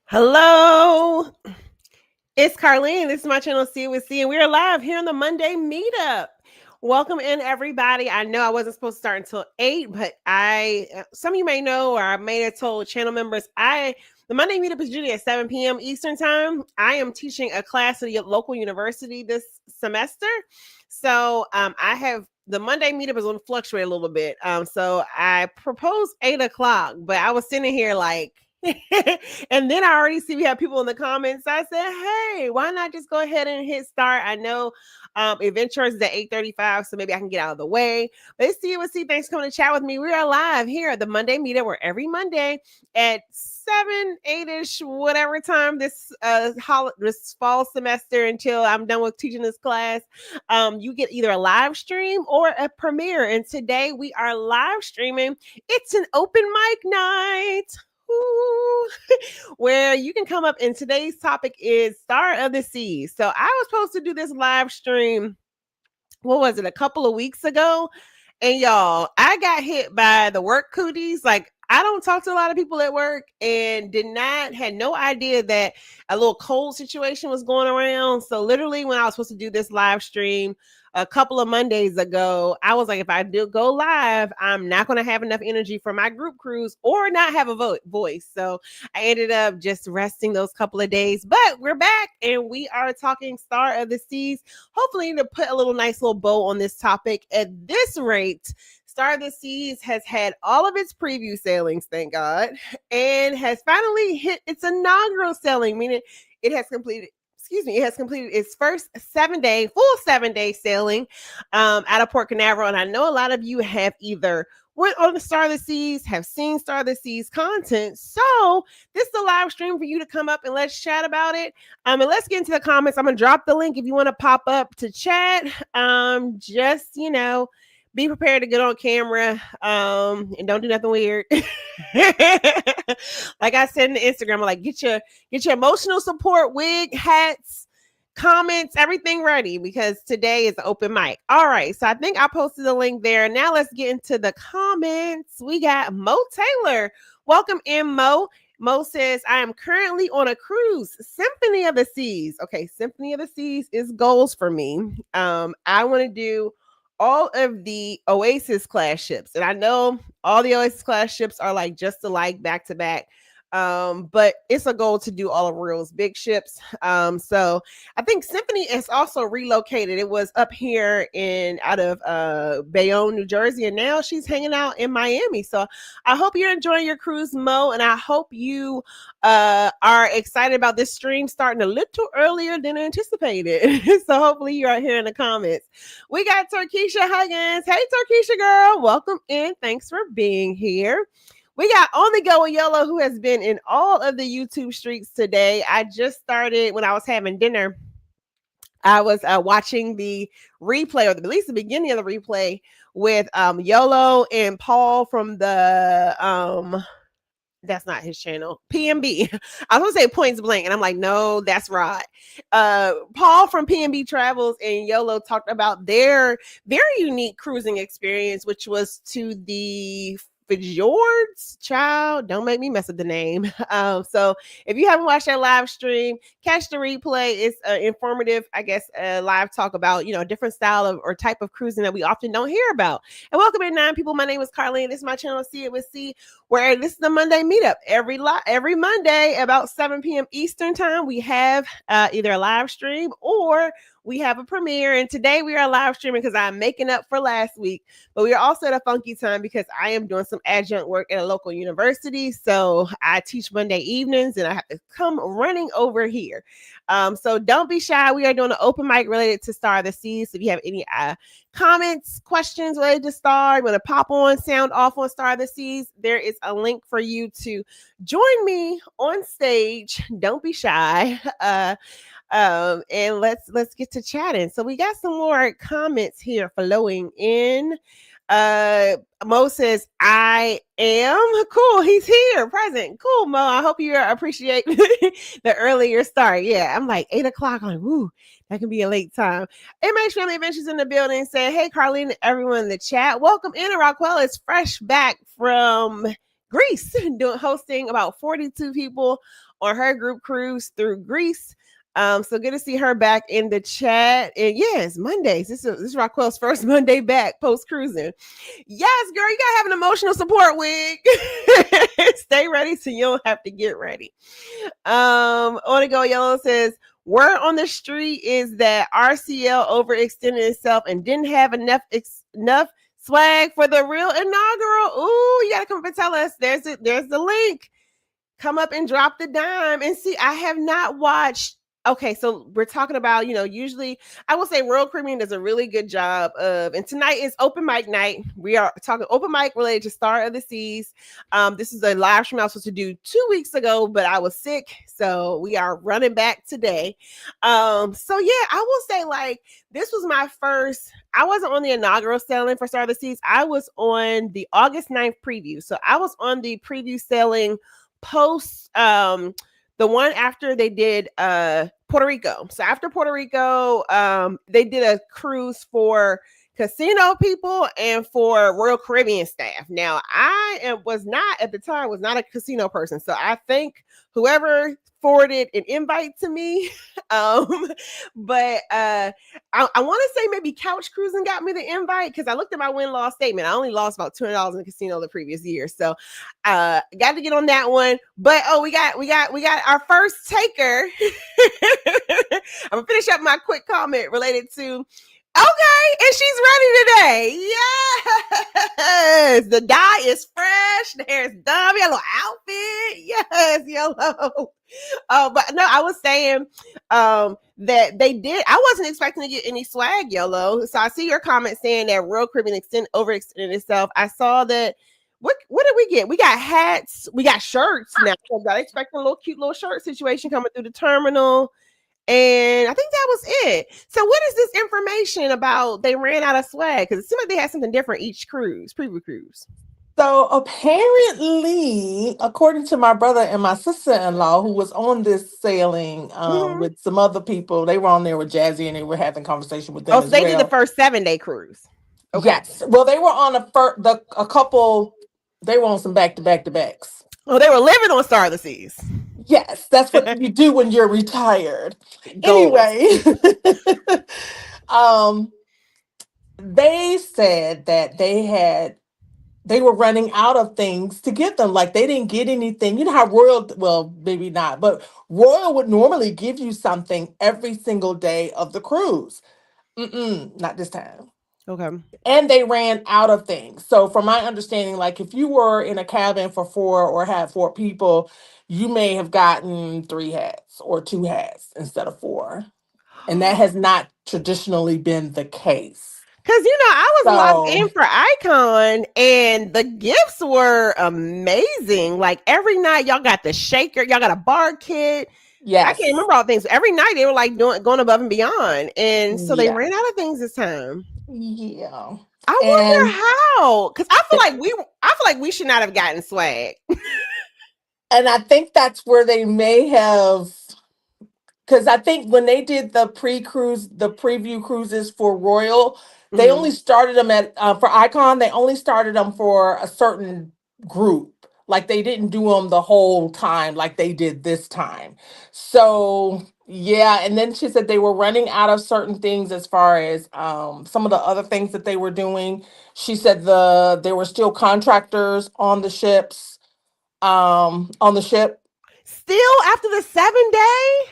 Hello, it's Carlene. This is my channel, See It With C, and we're live here on the Monday Meetup. Welcome in, everybody. I know I wasn't supposed to start until 8, but some of you may know, or I may have told channel members, the Monday Meetup is usually at 7 p.m. Eastern Time. I am teaching a class at a local university this semester. So I have the Monday Meetup is going to fluctuate a little bit. So I proposed 8 o'clock, but I was sitting here like, and then I already see we have people in the comments. So I said, hey, why not just go ahead and hit start? I know event choice is at 8:35, so maybe I can get out of the way. But it's See What See. Thanks for coming to chat with me. We are live here at the Monday Meetup, where every Monday at 7, 8-ish, whatever time this fall semester until I'm done with teaching this class, you get either a live stream or a premiere. And today we are live streaming. It's an open mic night. Where you can come up, and today's topic is Star of the Seas. So I was supposed to do this live stream, what was it, a couple of weeks ago? And y'all, I got hit by the work cooties. Like, I don't talk to a lot of people at work, and had no idea that a little cold situation was going around. So literally when I was supposed to do this live stream a couple of Mondays ago, I was like, if I do go live, I'm not going to have enough energy for my group cruise or not have a voice. So I ended up just resting those couple of days, but we're back and we are talking Star of the Seas. Hopefully to put a nice little bow on this topic. At this rate, Star of the Seas has had all of its preview sailings, thank God, and has finally hit its inaugural sailing, meaning it has completed its first full 7-day sailing out of Port Canaveral. And I know a lot of you have either went on the Star of the Seas, have seen Star of the Seas content. So this is a live stream for you to come up and let's chat about it. And let's get into the comments. I'm going to drop the link if you want to pop up to chat. Just, be prepared to get on camera and don't do nothing weird. Like I said in the Instagram, I'm like, get your emotional support wig, hats, comments, everything ready, because today is open mic. All right, so I think I posted the link there. Now let's get into the comments. We got Mo Taylor. Welcome in, Mo. Mo says, I am currently on a cruise, Symphony of the Seas. Okay, Symphony of the Seas is goals for me. I want to do all of the Oasis class ships. And I know all the Oasis class ships are like just alike back to back. But it's a goal to do all of Real's big ships. So I think Symphony is also relocated. It was up here out of Bayonne, New Jersey, and now she's hanging out in Miami. So I hope you're enjoying your cruise, Mo, and I hope you are excited about this stream starting a little earlier than anticipated. So hopefully you are here in the comments. We got Turkeisha Huggins. Hey, Turkeisha girl, welcome in. Thanks for being here. We got On the Go with YOLO, who has been in all of the YouTube streaks today. I just started when I was having dinner. I was watching the replay, or at least the beginning of the replay, with YOLO and Paul from the that's not his channel, PMB. I was going to say Points Blank, and I'm like, no, that's right. Paul from PMB Travels and YOLO talked about their very unique cruising experience, which was to the Fjords, child, don't make me mess up the name. So if you haven't watched that live stream, catch the replay. It's informative, I guess, live talk about, a different style of or type of cruising that we often don't hear about. And welcome in 9 people. My name is Carlene. This is my channel, See It With C, where this is the Monday Meetup. Every Monday about 7 p.m. Eastern Time, we have either a live stream or we have a premiere. And today we are live streaming because I'm making up for last week. But we are also at a funky time because I am doing some adjunct work at a local university. So I teach Monday evenings and I have to come running over here. So don't be shy. We are doing an open mic related to Star of the Seas. So if you have any comments, questions related to Star, you want to pop on, sound off on Star of the Seas, there is a link for you to join me on stage. Don't be shy. And let's get to chatting. So we got some more comments here flowing in. Mo says, I am cool. He's here, present. Cool, Mo. I hope you appreciate the earlier start. Yeah, I'm like 8 o'clock. I'm like, woo, that can be a late time. MH Family Adventures in the building saying, hey, Carlene, everyone in the chat. Welcome in. Rockwell is fresh back from Greece, doing hosting about 42 people on her group cruise through Greece. So good to see her back in the chat. And yes, Mondays. This is Raquel's first Monday back post cruising. Yes, girl, you gotta have an emotional support wig. Stay ready so you don't have to get ready. On to go yellow says word on the street is that RCL overextended itself and didn't have enough swag for the real inaugural. Ooh, you gotta come up and tell us. There's the link. Come up and drop the dime and see. I have not watched. Okay, so we're talking about, usually I will say Royal Caribbean does a really good job of, and tonight is open mic night. We are talking open mic related to Star of the Seas. This is a live stream I was supposed to do 2 weeks ago, but I was sick. So we are running back today. So yeah, I will say like this was my first, I wasn't on the inaugural selling for Star of the Seas. I was on the August 9th preview. So I was on the preview selling post the one after they did Puerto Rico. So after Puerto Rico, they did a cruise for casino people and for Royal Caribbean staff. Now was not at the time was not a casino person, so I think whoever forwarded an invite to me. But I want to say maybe Couch Cruising got me the invite because I looked at my win-loss statement. I only lost about $200 in the casino the previous year, so got to get on that one. But we got our first taker. I'm gonna finish up my quick comment related to. Okay, and she's ready today. Yes, the dye is fresh. The hair is done. Yellow outfit. Yes, yellow. But no, I was saying that they did. I wasn't expecting to get any swag, yellow. So I see your comment saying that Royal Caribbean overextended itself. I saw that. What did we get? We got hats. We got shirts now. So I expecting a little cute little shirt situation coming through the terminal. And I think that was it. So what is this information about they ran out of swag? Because it seemed like they had something different each preview cruise. So apparently, according to my brother and my sister-in-law, who was on this sailing with some other people, they were on there with Jazzy and they were having conversation with them Oh, so as they did the well. first 7-day cruise. Okay. Yes. Well, they were on a couple. They were on some back-to-backs. Oh, they were living on Star of the Seas. Yes, that's what you do when you're retired. Goals. Anyway, um, they said that they were running out of things to give them. Like they didn't get anything. You know how Royal, well, maybe not, but Royal would normally give you something every single day of the cruise. Not this time. Okay. And they ran out of things. So from my understanding, like if you were in a cabin for four or had four people, you may have gotten three hats or two hats instead of four. And that has not traditionally been the case. Because, I was logged So in for Icon and the gifts were amazing. Like every night, y'all got the shaker, y'all got a bar kit. I can't yes. remember all things. Every night they were like going above and beyond. And so they Yeah. ran out of things this time. Yeah. I wonder And how. Because I feel like we should not have gotten swag. and I think that's where they may have, because I think when they did the the preview cruises for Royal, they only started them at for Icon. They only started them for a certain group. Like they didn't do them the whole time like they did this time. So yeah, and then she said they were running out of certain things as far as some of the other things that they were doing. She said there were still contractors on the ships, on the ship. Still after the 7-day?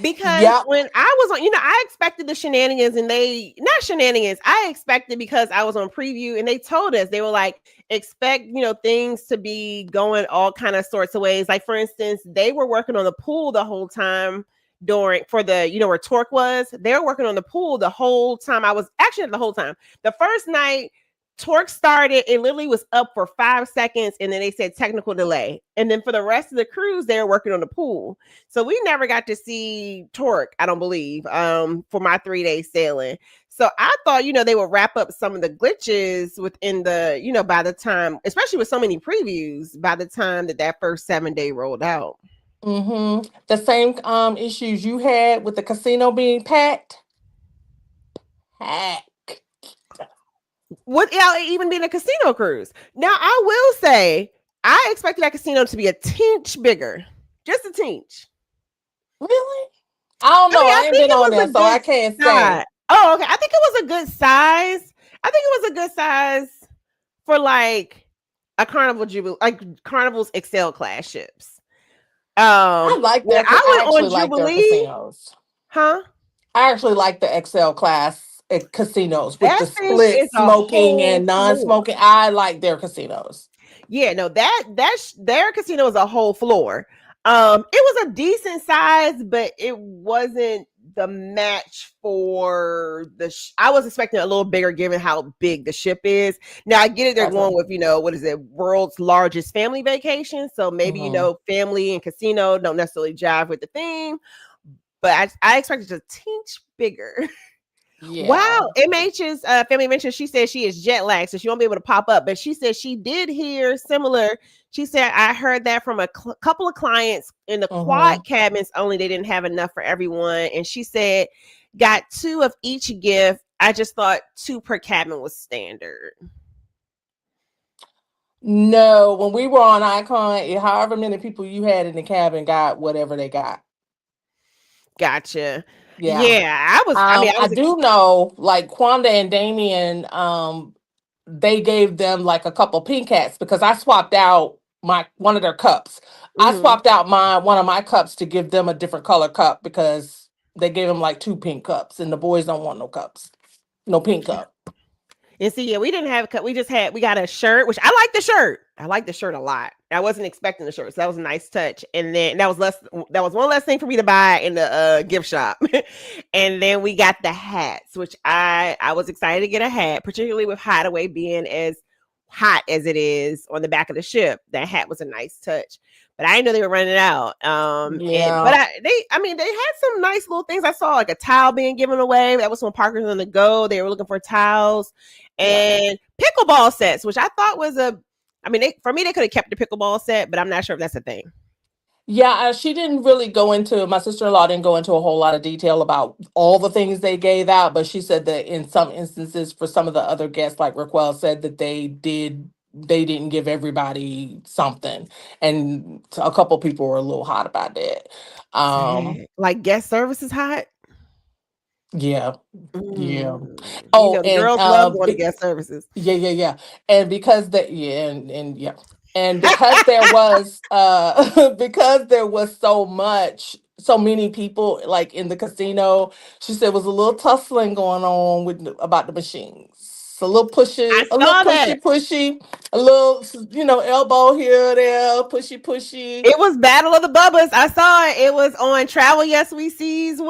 Because Yep. when I was on, I expected the shenanigans and not shenanigans. I expected because I was on preview and they told us, they were like, expect, things to be going all kind of sorts of ways. Like, for instance, they were working on the pool the whole time for the, where Torque was. They were working on the pool the whole time. I was actually the whole time. The first night, Torque started, it literally was up for 5 seconds, and then they said technical delay. And then for the rest of the cruise, they were working on the pool. So we never got to see Torque, I don't believe, for my 3-day sailing. So I thought, they would wrap up some of the glitches within the, by the time, especially with so many previews, by the time that first 7-day rolled out. The same issues you had with the casino being packed. Without even being a casino cruise. Now, I will say, I expected that casino to be a tinch bigger, just a tinch. Really? I don't I know. mean, I I ain't think been it on was there, a so I good can't say. size. Oh, okay. I think it was a good size. I think it was a good size for like a carnival jubilee, like Carnival's Excel class ships. I like When their. I I went on actually like their Jubilee, casinos. huh? I actually like the XL class casinos with That the thing split is a smoking whole and floor. non-smoking. I like their casinos. Yeah, no, their casino is a whole floor. It was a decent size, but it wasn't the match for I was expecting a little bigger given how big the ship is. Now I get it, they're Gotcha. going with, what is it, world's largest family vacation. So maybe, Hmm. family and casino don't necessarily jive with the theme, but I expected it to teach bigger. Yeah. Wow, MH's family mentioned she said she is jet lagged, so she won't be able to pop up. But she said she did hear similar. She said I heard that from a couple of clients in the quad Hmm. cabins. Only they didn't have enough for everyone, and she said got two of each gift. I just thought two per cabin was standard. No, when we were on Icon, however many people you had in the cabin got whatever they got. Gotcha. Yeah. Yeah, I was. I mean, I I was. do know, like Quanda and Damien, they gave them like a couple pink hats because I swapped out my one of their cups. I Mhm. swapped out my one of my cups to give them a different color cup because they gave them like two pink cups, and the boys don't want no cups, no pink cup. And see, yeah, we didn't have a cut. We got a shirt, which I like the shirt. I like the shirt a lot. I wasn't expecting the shirt, so that was a nice touch. And then that was one less thing for me to buy in the gift shop. And then we got the hats, which I was excited to get a hat, particularly with Hideaway being as hot as it is on the back of the ship. That hat was a nice touch. But I didn't know they were running out. And but Yeah, I mean, they had some nice little things. I saw like a towel being given away. That was when Parker's on the go. They were looking for towels yeah. and pickleball sets, which I thought was I mean, for me, they could have kept the pickleball set, but I'm not sure if that's a thing. Yeah, she didn't really go into, my sister-in-law didn't go into a whole lot of detail about all the things they gave out, but she said that in some instances, for some of the other guests, like Raquel said, that they didn't give everybody something. And a couple people were a little hot about that. Um, Like guest service is hot. yeah, yeah. You Oh, know, the and girls love going to guest services. yeah, yeah, yeah. And because that, yeah, and yeah. And because there was because there was so many people like in the casino, she said was a little tussling going on with about the machines. I A little saw that. pushy, a little elbow here, there, pushy. It was Battle of the Bubbas. I saw it. It was on Travel Yes We See's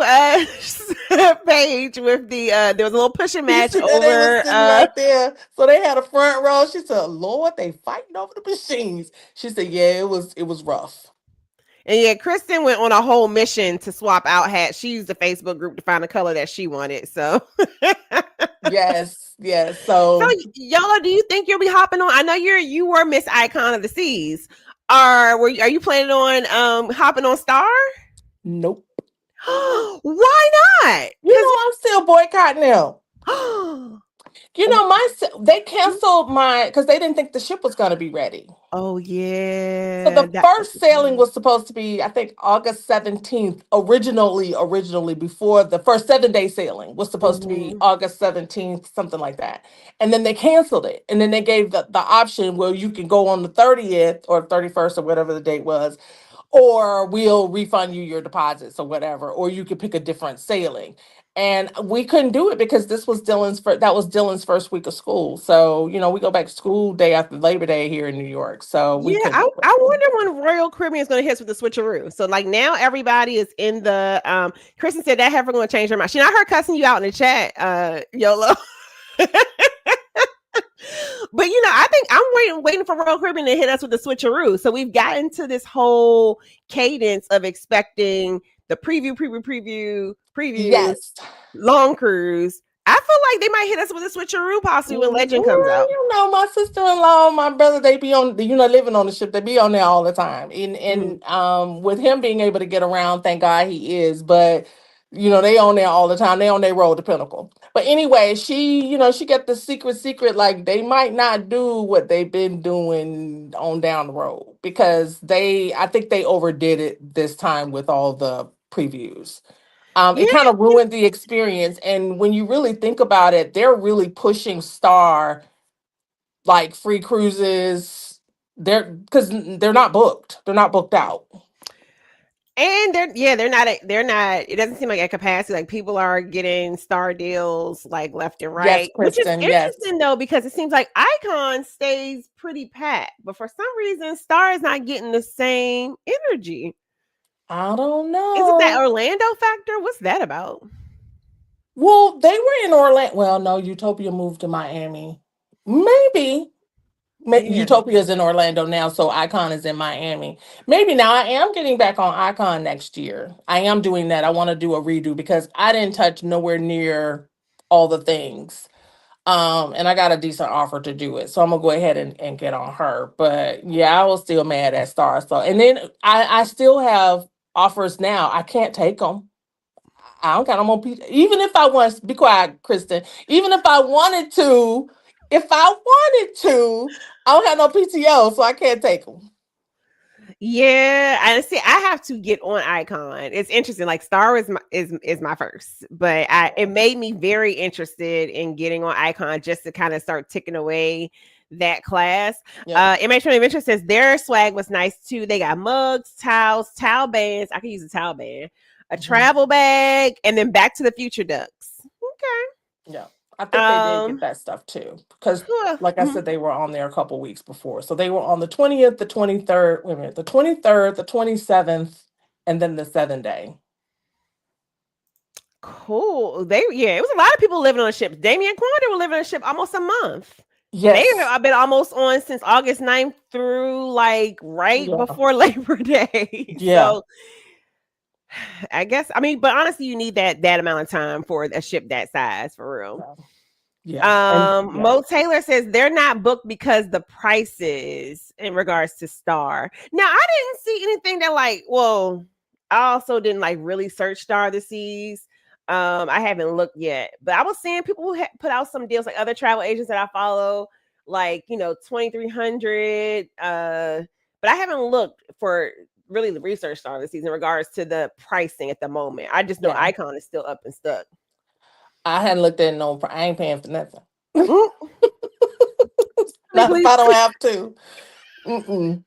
page with the there was a little pushing She match said they was over sitting right there. So they had a front row. She said, Lord, they fighting over the machines. She said, yeah, it was rough. and yeah, Kristen went on a whole mission to swap out hats. She used the Facebook group to find the color that she wanted. So Yes, yes. So So Yola, do you think you'll be hopping on? I know you were Miss Icon of the Seas. Are you planning on hopping on Star? nope. Why not? You know, I'm still boycotting them. Because They canceled my because they didn't think the ship was going to be ready. oh So yeah, the that's first the sailing thing. was supposed to be, I think, August 17th. Originally, before the first 7 day sailing was supposed to be Mhm. August 17th, something like that. And then they canceled it. And then they gave the option where you can go on the 30th or 31st or whatever the date was, or we'll refund you your deposits or whatever, or you could pick a different sailing. And we couldn't do it because that was Dylan's first week of school. So, we go back to school day after Labor Day here in New York. So we Yeah, couldn't do I wonder when Royal Caribbean is going to hit us with the switcheroo. So like now everybody is in the Kristen said that heifer going to change her mind. She not her cussing you out in the chat, YOLO. But I think I'm waiting for Royal Caribbean to hit us with the switcheroo. So we've gotten to this whole cadence of expecting the preview, Yes. long cruise. I feel like they might hit us with a switcheroo possibly when Well, Legend comes out. my sister-in-law, my brother, they be on, living on the ship. They be on there all the time. Mhm. And with him being able to get around, thank God he is. But they on there all the time. They on their road to Pinnacle. But anyway, she got the secret, like they might not do what they've been doing on down the road because I think they overdid it this time with all the previews. Yeah. It kind of ruined the experience. And when you really think about it, they're really pushing Star like free cruises. Because they're not booked. They're not booked out. And they're not it doesn't seem like at capacity. Like people are getting star deals like left and Yes, right, which is Kristen. Yes. interesting though, because it seems like Icon stays pretty packed, but for some reason Star is not getting the same energy. I don't Is it that know. Orlando factor? What's that about? Well, they were in Orlando. Well, no, Utopia moved to Miami. Maybe. Yeah. Utopia is in Orlando now, so Icon is in Miami. Maybe now I am getting back on Icon next year. I am doing that. I want to do a redo because I didn't touch nowhere near all the things. And I got a decent offer to do it. So I'm gonna go ahead and get on her. But yeah, I was still mad at Star. So and then I still have offers now. I can't take them. I don't got no more pizza. Even if I want, be quiet, Kristen. Even if I wanted to, I don't have no PTO, so I can't take them. Yeah, I see. I have to get on Icon. It's interesting. Like Star is my first, but it made me very interested in getting on Icon just to kind of start ticking away that class. Yeah. Image from Adventure says their swag was nice too. They got mugs, towels, towel bands. I could use a towel band, a Mhm. travel bag, and then Back to the Future ducks. Okay. Yeah. I think they did get that stuff too. Because like I Mhm. said, they were on there a couple weeks before. So they were on the 20th, the 23rd, wait a minute, the 23rd, the 27th, and then the 7 day. Cool. It was a lot of people living on ships. Damien Quander was living on a ship almost a month. And they Yes. have been almost on since August 9th through like right Yeah. before Labor Day. Yeah. So I guess but honestly, you need that amount of time for a ship that size for real. Yeah. Yeah. And yeah. Mo Taylor says they're not booked because the prices in regards to Star. Now I didn't see anything that like, well, I also didn't like really search Star to see. I haven't looked yet, but I was seeing people who put out some deals, like other travel agents that I follow, like 2,300. But I haven't looked for really the research Star this season in regards to the pricing at the moment. I just know Yeah. Icon is still up and stuck. I hadn't looked at no. I ain't paying for nothing. Mm, Not if please. I don't have to. Mm-mm.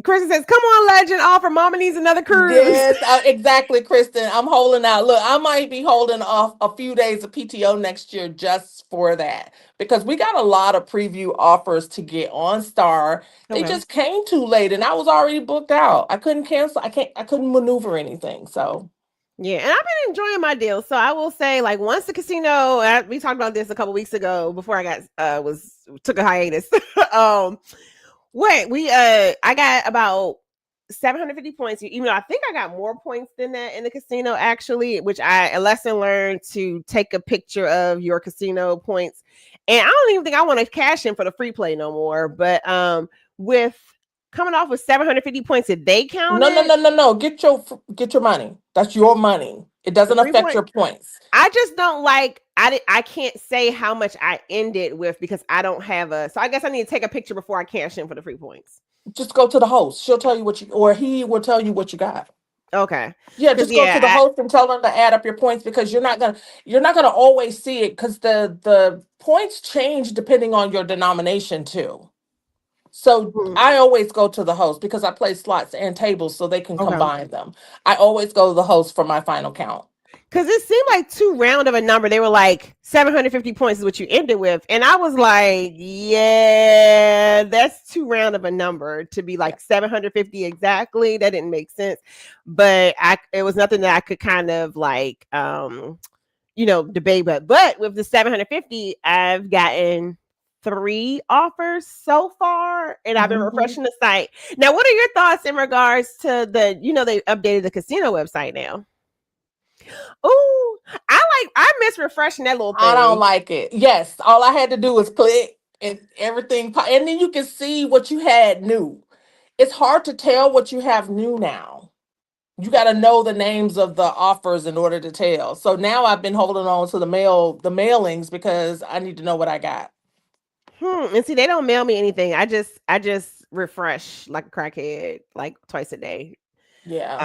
Kristen says, "Come on, legend! Offer Mama needs another cruise." Yes, exactly, Kristen. I'm holding out. Look, I might be holding off a few days of PTO next year just for that because we got a lot of preview offers to get on Star. They Okay. just came too late, and I was already booked out. I couldn't cancel. I can't. I couldn't maneuver anything. So Yeah, and I've been enjoying my deal. So I will say, like, once the casino, we talked about this a couple weeks ago before I got was took a hiatus. um, I got about 750 points. Even though I think I got more points than that in the casino, actually, which a lesson learned to take a picture of your casino points. And I don't even think I want to cash in for the free play no more. But with coming off with 750 points, did they count no, no, it? no, no, no. Get your money. That's your money. It The doesn't free affect point. your points. I just don't like I can't say how much I ended with because I don't have a, so I guess I need to take a picture before I cash in for the free points. Just go to the host. She'll tell you what you, or he will tell you what you got. Okay. Yeah, Cause just go to the yeah, host and tell them to add up your points because you're not gonna always see it because the points change depending on your denomination too. So I always go to the host because I play slots and tables so they can okay. combine them. I always go to the host for my final count. Cause it seemed like too round of a number. They were like 750 points is what you ended with. And I was like, yeah, that's too round of a number to be Yeah. like 750 exactly. That didn't make sense. But it was nothing that I could kind of like debate. But with the 750, I've gotten 3 offers so far, and I've been Mhm. refreshing the site. Now, what are your thoughts in regards to they updated the casino website now? Oh, I miss refreshing that little I don't thing. like it. Yes, all I had to do was click and everything, and then you can see what you had new. It's hard to tell what you have new now. you got to know the names of the offers in order to tell. So now I've been holding on to the mailings because I need to know what I got. And see, they don't mail me anything. I just refresh like a crackhead, like twice a day. Yeah.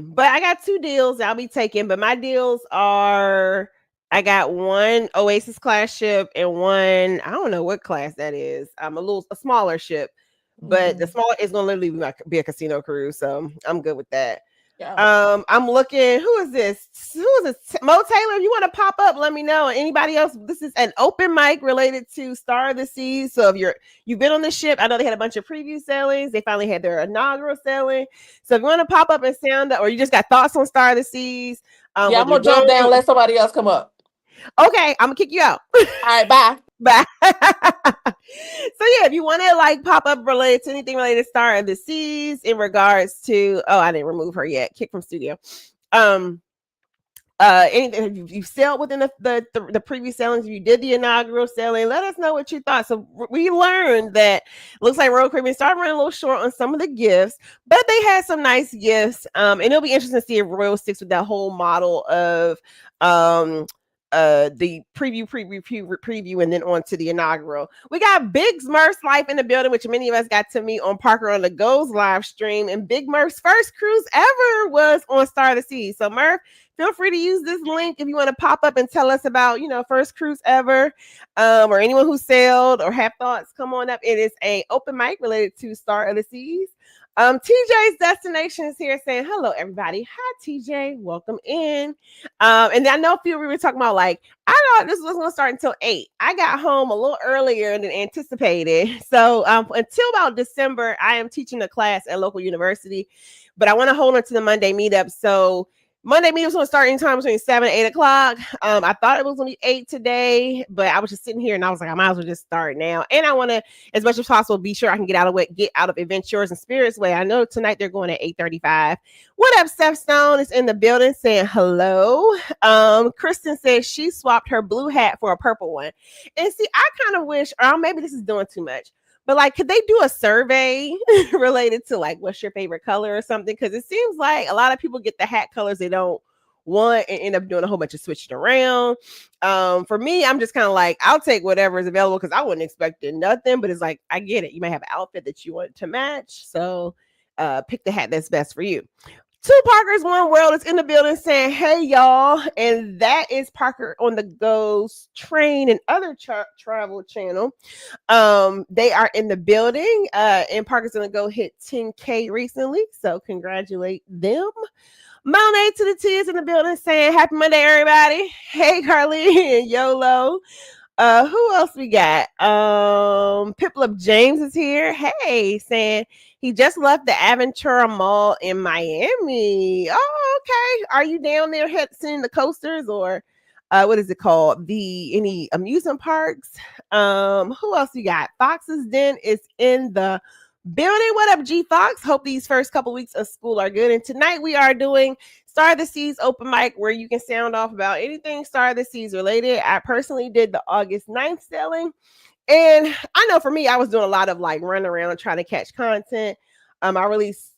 But I got 2 deals I'll be taking, but my deals are I got one Oasis class ship and one, I don't know what class that is. A smaller ship, but the Hmm. smaller is gonna literally be a casino cruise, so I'm good with that. Yeah. I'm looking. Who is this? Who is this? Mo Taylor. If you want to pop up, let me know. Anybody else? This is an open mic related to Star of the Seas. So if you've been on the ship, I know they had a bunch of preview sailings. They finally had their inaugural sailing. So if you want to pop up and sound up, or you just got thoughts on Star of the Seas, Yeah, I'm whether you're gonna jump going, down, let somebody else come up. okay, I'm gonna kick you out. All right, bye. Bye. So yeah, if you want to like pop up related to anything related to Star of the Seas in regards to, oh, I didn't remove her yet. Kick from studio. Um, anything you sailed within the previous sailings, if you did the inaugural sailing, let us know what you thought. So we learned that looks like Royal Caribbean started running a little short on some of the gifts, but they had some nice gifts. And it'll be interesting to see if Royal sticks with that whole model of um the preview, and then on to the inaugural. We got Big Smurf's life in the building, which many of us got to meet on Parker on the Go's live stream. And Big Murph's first cruise ever was on Star of the Seas. So Murph, feel free to use this link if you want to pop up and tell us about, first cruise ever, or anyone who sailed or have thoughts. Come on up. It is a open mic related to Star of the Seas. TJ's Destination is here saying, hello, everybody. Hi, TJ. Welcome in. And I know we were talking about, like, I thought this was going to start until 8. I got home a little earlier than anticipated. So until about December, I am teaching a class at a local university, but I want to hold on to the Monday meetup. So Monday meetings going to start anytime between 7 and 8 o'clock. I thought it was going to be 8 today, but I was just sitting here and I was like, I might as well just start now. And I want to, as much as possible, be sure I can get out of Adventures and Spirits Way. I know tonight they're going at 8:35. What up, Steph Stone is in the building saying hello. Kristen says she swapped her blue hat for a purple one. And see, I kind of wish, or maybe this is doing too much, but like, could they do a survey related to like what's your favorite color or something? Because it seems like a lot of people get the hat colors they don't want and end up doing a whole bunch of switching around. For me, I'm just kind of like, I'll take whatever is available because I wasn't expecting nothing. But it's like, I get it. You may have an outfit that you want to match, so pick the hat that's best for you. Two Parkers, one world is in the building saying, hey, y'all. And that is Parker on the Go's train and other travel channel. They are in the building. And Parker's gonna go hit 10K recently. So congratulate them. Monet to the T is in the building saying, happy Monday, everybody. Hey, Carly and YOLO. Who else we got? Piplup James is here. Hey, saying he just left the Aventura Mall in Miami. Oh, okay. Are you down there seeing the coasters or what is it called? Any amusement parks? Who else you got? Fox's Den is in the building. What up, G Fox? Hope these first couple weeks of school are good. And tonight we are doing Star of the Seas open mic where you can sound off about anything Star of the Seas related. I personally did the August 9th selling. And I know for me, I was doing a lot of like running around trying to catch content. I released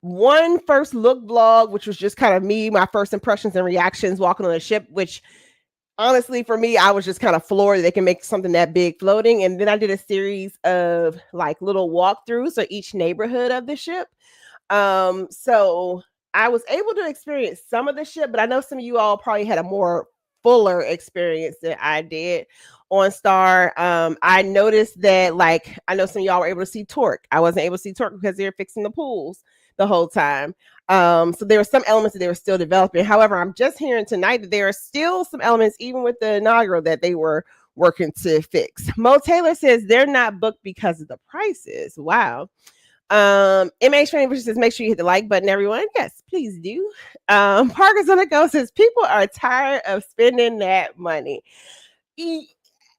one first look vlog, which was just kind of me, my first impressions and reactions walking on the ship, which honestly, for me, I was just kind of floored that they can make something that big floating. And then I did a series of like little walkthroughs for each neighborhood of the ship. So I was able to experience some of the ship, but I know some of you all probably had a more fuller experience than I did on Star. I noticed that, like, I know some of y'all were able to see Torque. I wasn't able to see Torque because they were fixing the pools the whole time. So there were some elements that they were still developing. However, I'm just hearing tonight that there are still some elements, even with the inaugural, that they were working to fix. Mo Taylor says they're not booked because of the prices. Wow. MH Train says make sure you hit the like button, everyone. Yes, please do. Parker's on the Go says people are tired of spending that money.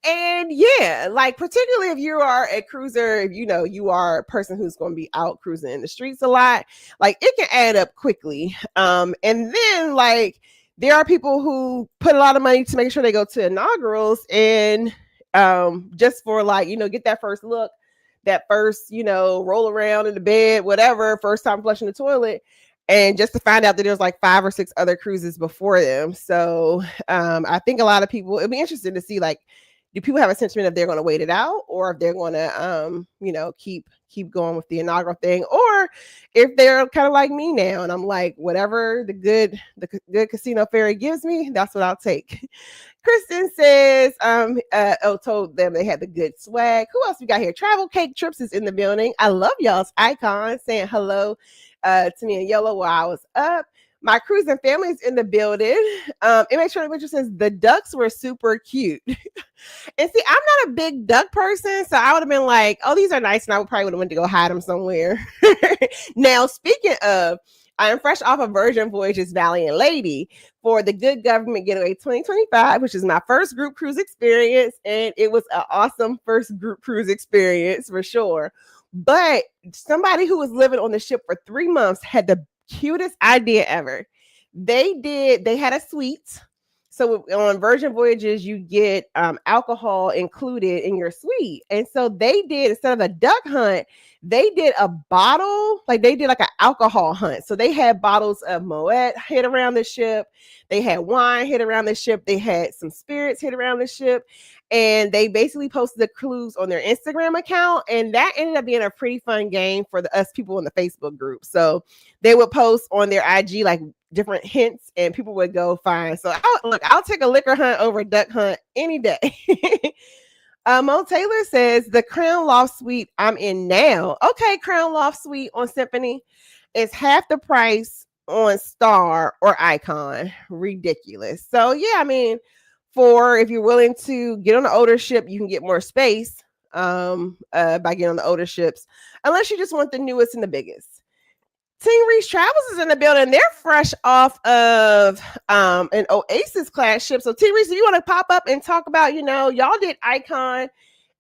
And yeah, like particularly if you are a cruiser, if you are a person who's going to be out cruising in the streets a lot, like it can add up quickly. And then like there are people who put a lot of money to make sure they go to inaugurals and just for like, get that first look. that first, roll around in the bed, whatever, first time flushing the toilet. And just to find out that there's like 5 or 6 other cruises before them. So I think a lot of people, it'll be interesting to see, like, do people have a sentiment if they're going to wait it out, or if they're going to, keep going with the inaugural thing, or if they're kind of like me now and I'm like, whatever the good casino fairy gives me, that's what I'll take. Kristen says, told them they had the good swag. Who else we got here? Travel Cake Trips is in the building. I love y'all's icon saying hello to me and Yolo while I was up. My cruising family's in the building. It makes sure the says the ducks were super cute. And see, I'm not a big duck person, so I would have been like, oh, these are nice, and I would probably would have went to go hide them somewhere. Now, speaking of, I am fresh off of Virgin Voyages Valiant Lady for the Good Government Getaway 2025, which is my first group cruise experience, and it was an awesome first group cruise experience for sure. But somebody who was living on the ship for 3 months had the cutest idea ever. They had a suite. So on Virgin Voyages, you get alcohol included in your suite. And so they did, instead of a duck hunt, they did a bottle, like they did like an alcohol hunt. So they had bottles of Moet hid around the ship. They had wine hid around the ship. They had some spirits hid around the ship. And they basically posted the clues on their Instagram account. And that ended up being a pretty fun game for us people in the Facebook group. So they would post on their IG like different hints, and people would go find. So I'll take a liquor hunt over a duck hunt any day. Mo Taylor says the Crown Loft Suite I'm in now. Okay, Crown Loft Suite on Symphony is half the price on Star or Icon. Ridiculous. So yeah, I mean, for if you're willing to get on the older ship, you can get more space by getting on the older ships, unless you just want the newest and the biggest. Team Reese Travels is in the building. They're fresh off of an Oasis class ship. So Team Reese, do you want to pop up and talk about, y'all did Icon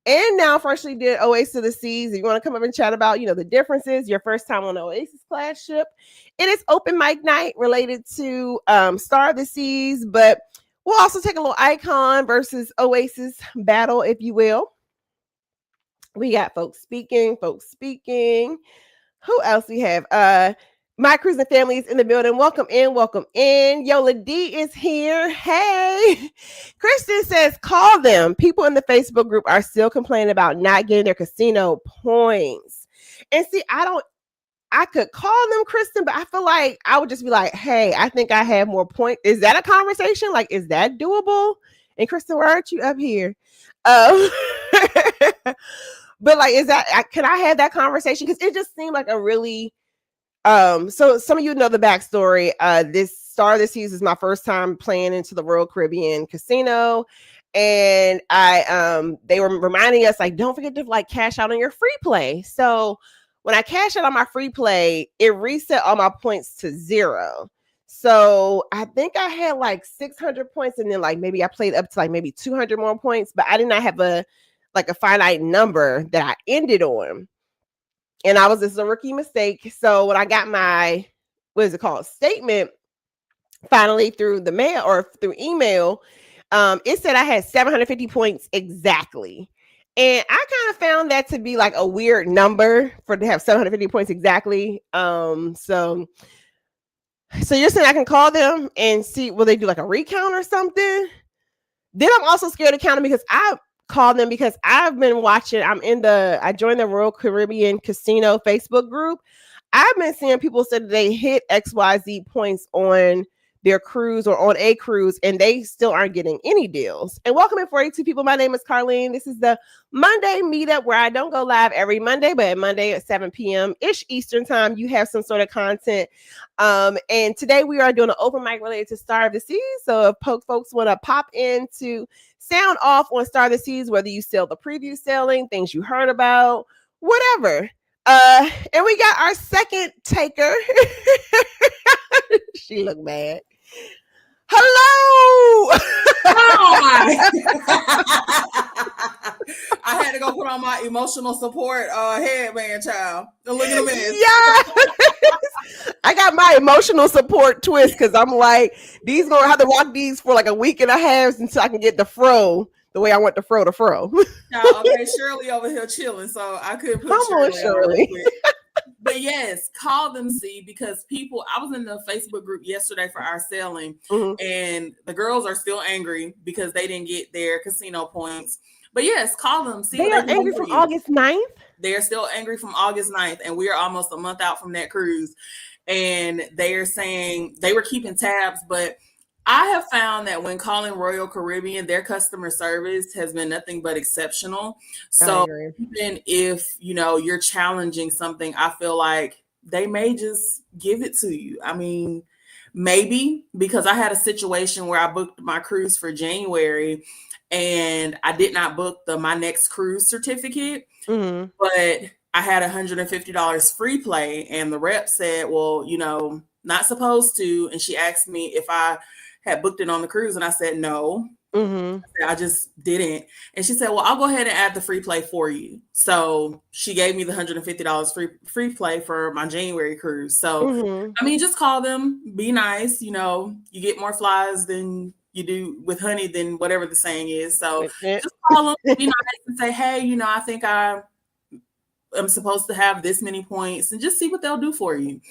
and now freshly did Oasis of the Seas. If you want to come up and chat about, the differences, your first time on an Oasis class ship. It is open mic night related to Star of the Seas, but we'll also take a little Icon versus Oasis battle, if you will. We got folks speaking. Who else we have? My cruising family is in the building. Welcome in. Yola D is here. Hey. Kristen says, call them. People in the Facebook group are still complaining about not getting their casino points. And see, I could call them, Kristen, but I feel like I would just be like, hey, I think I have more points. Is that a conversation? Like, is that doable? And Kristen, why aren't you up here? But like, can I have that conversation? Because it just seemed like a really, so some of you know the backstory. This Star of the Seas is my first time playing into the Royal Caribbean Casino. And they were reminding us, like, don't forget to like cash out on your free play. So when I cashed out on my free play, it reset all my points to 0. So I think I had like 600 points, and then like maybe I played up to like maybe 200 more points, but I did not have a finite number that I ended on. And this is a rookie mistake. So when I got my, statement finally through the mail or through email, it said I had 750 points exactly. And I kind of found that to be like a weird number to have 750 points exactly. So you're saying I can call them and see, will they do like a recount or something? Then I'm also scared to count them because I called them because I've been watching. I joined the Royal Caribbean Casino Facebook group. I've been seeing people say that they hit XYZ points on their cruise or on a cruise, and they still aren't getting any deals. And welcome in 42 people. My name is Carlene. This is the Monday meetup where I don't go live every Monday, but Monday at 7 p.m. ish Eastern time, you have some sort of content. And today we are doing an open mic related to Star of the Seas. So if folks want to pop in to sound off on Star of the Seas, whether you sail the preview sailing, things you heard about, whatever. And we got our second taker. She looked mad. Hello. Hi. I had to go put on my emotional support headband, child. Look at the mess. Yeah. I got my emotional support twist because I'm like, these gonna have to rock these for like a week and a half until I can get the fro the way I want the fro to fro. Okay, Shirley over here chilling, so I could put Come on, Shirley on real Shirley. quick. But yes, call them, see, because people, I was in the Facebook group yesterday for our selling, and the girls are still angry because they didn't get their casino points. But yes, call them, see They what are they can do angry for from you. August 9th. They're still angry from August 9th, and we are almost a month out from that cruise. And they're saying they were keeping tabs, but I have found that when calling Royal Caribbean, their customer service has been nothing but exceptional. I So agree. even if you're challenging something, I feel like they may just give it to you. I mean, maybe because I had a situation where I booked my cruise for January and I did not book my next cruise certificate, but I had $150 free play, and the rep said, well, not supposed to. And she asked me if I had booked it on the cruise, and I said no. I just didn't. And she said, well, I'll go ahead and add the free play for you. So she gave me the $150 free play for my January cruise. So I mean, just call them, be nice. You get more flies than you do with honey, than whatever the saying is. So just call them, be nice, and say, hey, I think I'm supposed to have this many points, and just see what they'll do for you.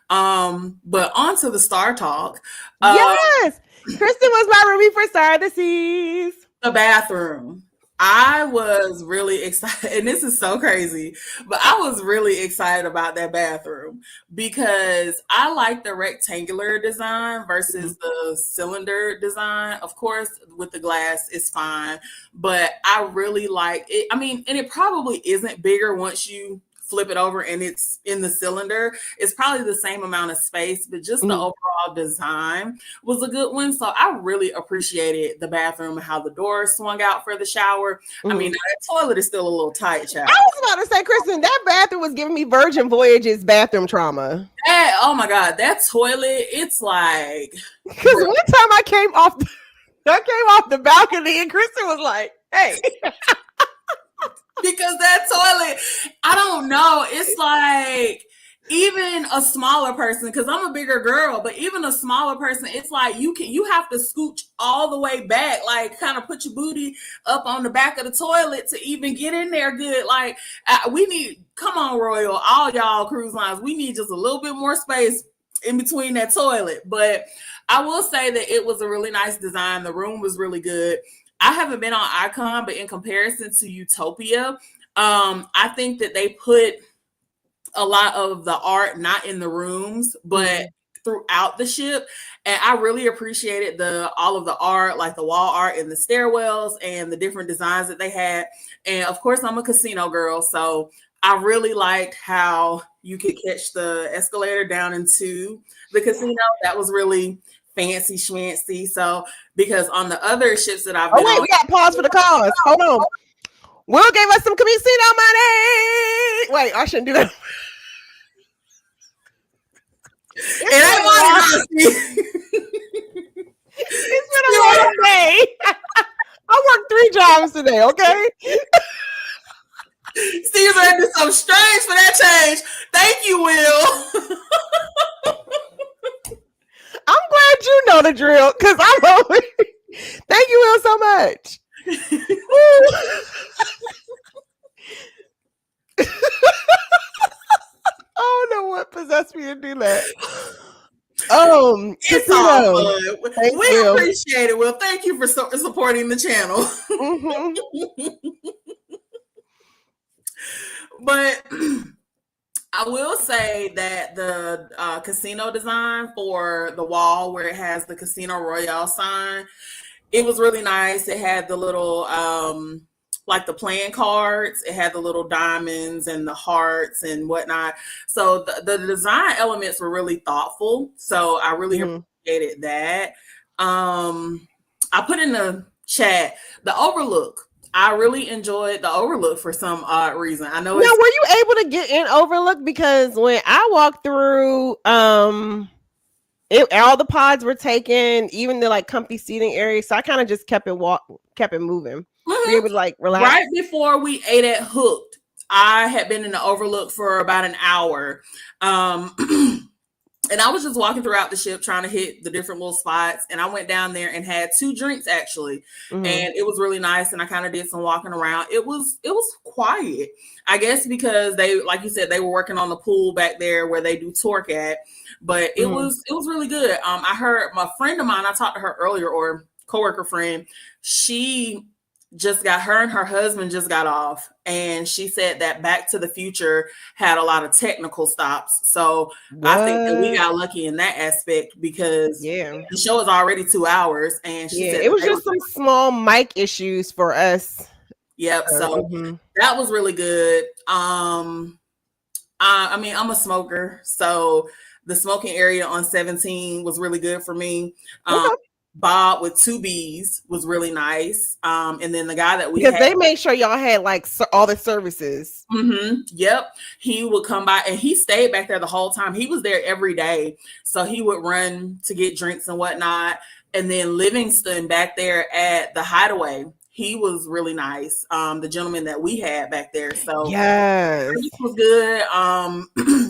But on to the Star Talk. Yes. Kristen was my roomie for Star of the Seas. The bathroom. I was really excited, and this is so crazy, but I was really excited about that bathroom because I like the rectangular design versus the cylinder design. Of course, with the glass, it's fine, but I really like it. I mean, and it probably isn't bigger once you flip it over and it's in the cylinder. It's probably the same amount of space, but just the overall design was a good one. So I really appreciated the bathroom and how the door swung out for the shower. I mean, that toilet is still a little tight, child. I was about to say, Kristen, that bathroom was giving me Virgin Voyages bathroom trauma. Oh my God, that toilet, it's like, because one time I came off the balcony and Kristen was like, hey. Because that toilet, I don't know. It's like even a smaller person, because I'm a bigger girl, but even a smaller person, it's like you have to scooch all the way back, like kind of put your booty up on the back of the toilet to even get in there good. Like come on, Royal, all y'all cruise lines, we need just a little bit more space in between that toilet. But I will say that it was a really nice design. The room was really good. I haven't been on Icon, but in comparison to Utopia, I think that they put a lot of the art not in the rooms, but throughout the ship. And I really appreciated all of the art, like the wall art and the stairwells and the different designs that they had. And of course, I'm a casino girl, so I really liked how you could catch the escalator down into the casino. That was really fancy schmancy. So because on the other ships that I've been on, we got to pause for the cause. Hold on. Will gave us some casino money. Wait, I shouldn't do that. It ain't money. It's been a long day. I worked 3 jobs today, okay? Steve's ready to do something strange for that change. Thank you, Will. I'm glad you know the drill, because I'm over. Thank you, Will, so much. I don't know what possessed me to do that. It's all good. We appreciate it, Will. Thank you for supporting the channel. But I will say that the casino design for the wall where it has the Casino Royale sign, it was really nice. It had the little like the playing cards. It had the little diamonds and the hearts and whatnot. So the design elements were really thoughtful. So I really appreciated that. I put in the chat the Overlook. I really enjoyed the Overlook for some odd reason. I know. Now, were you able to get in Overlook? Because when I walked through, all the pods were taken, even the like comfy seating area. So I kind of just kept it moving. Be able to like relax. Right before we ate at Hooked, I had been in the Overlook for about an hour. And I was just walking throughout the ship trying to hit the different little spots. And I went down there and had 2 drinks actually. And it was really nice. And I kind of did some walking around. It was quiet. I guess because they, like you said, they were working on the pool back there where they do torque at. But it was really good. I heard my friend of mine, I talked to her earlier, or coworker friend, she just got, her and her husband just got off, and she said that Back to the Future had a lot of technical stops. So I think that we got lucky in that aspect, because the show is already 2 hours, and she said it was just some small mic issues for us. Yep. So that was really good. I mean, I'm a smoker, so the smoking area on 17 was really good for me. Bob with 2 B's was really nice. And then the guy that we had, they made sure y'all had like all the services. Yep. He would come by, and he stayed back there the whole time. He was there every day. So he would run to get drinks and whatnot. And then Livingston back there at the Hideaway, he was really nice. The gentleman that we had back there. So yes, this was good.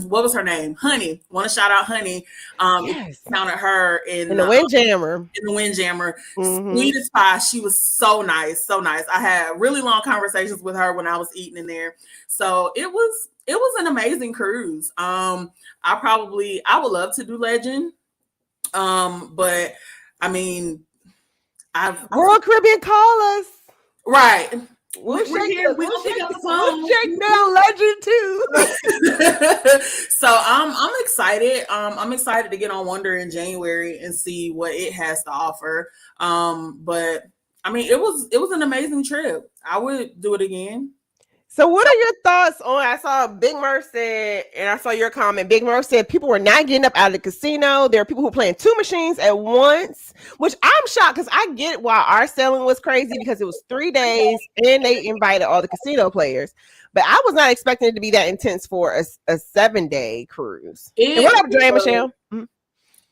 What was her name? Honey. Want to shout out Honey. Counted her in the Windjammer. In the Windjammer. Sweet as pie. She was so nice. So nice. I had really long conversations with her when I was eating in there. So it was an amazing cruise. I would love to do Legend. But I mean, Royal Caribbean, call us. Right. We'll check down Legend too. So I'm excited. I'm excited to get on Wonder in January and see what it has to offer. But I mean, it was an amazing trip. I would do it again. So what are your thoughts on, I saw Big Murph said, and I saw your comment, Big Murph said people were not getting up out of the casino. There are people who are playing 2 machines at once, which I'm shocked, because I get why our selling was crazy, because it was 3 days and they invited all the casino players. But I was not expecting it to be that intense for a 7-day cruise. And what up, Dre, Michelle?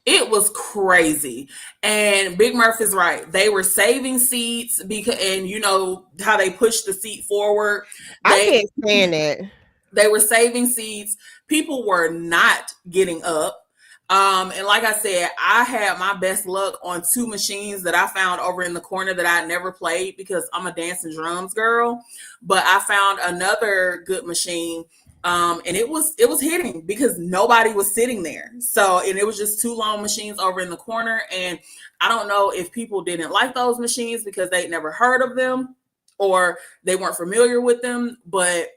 It was crazy. And Big Murph is right. They were saving seats because, and you know how they pushed the seat forward. I can't stand it. They were saving seats. People were not getting up. And like I said, I had my best luck on 2 machines that I found over in the corner that I never played, because I'm a dance and drums girl. But I found another good machine. And it was hitting because nobody was sitting there. So, and it was just 2 long machines over in the corner. And I don't know if people didn't like those machines because they'd never heard of them or they weren't familiar with them. But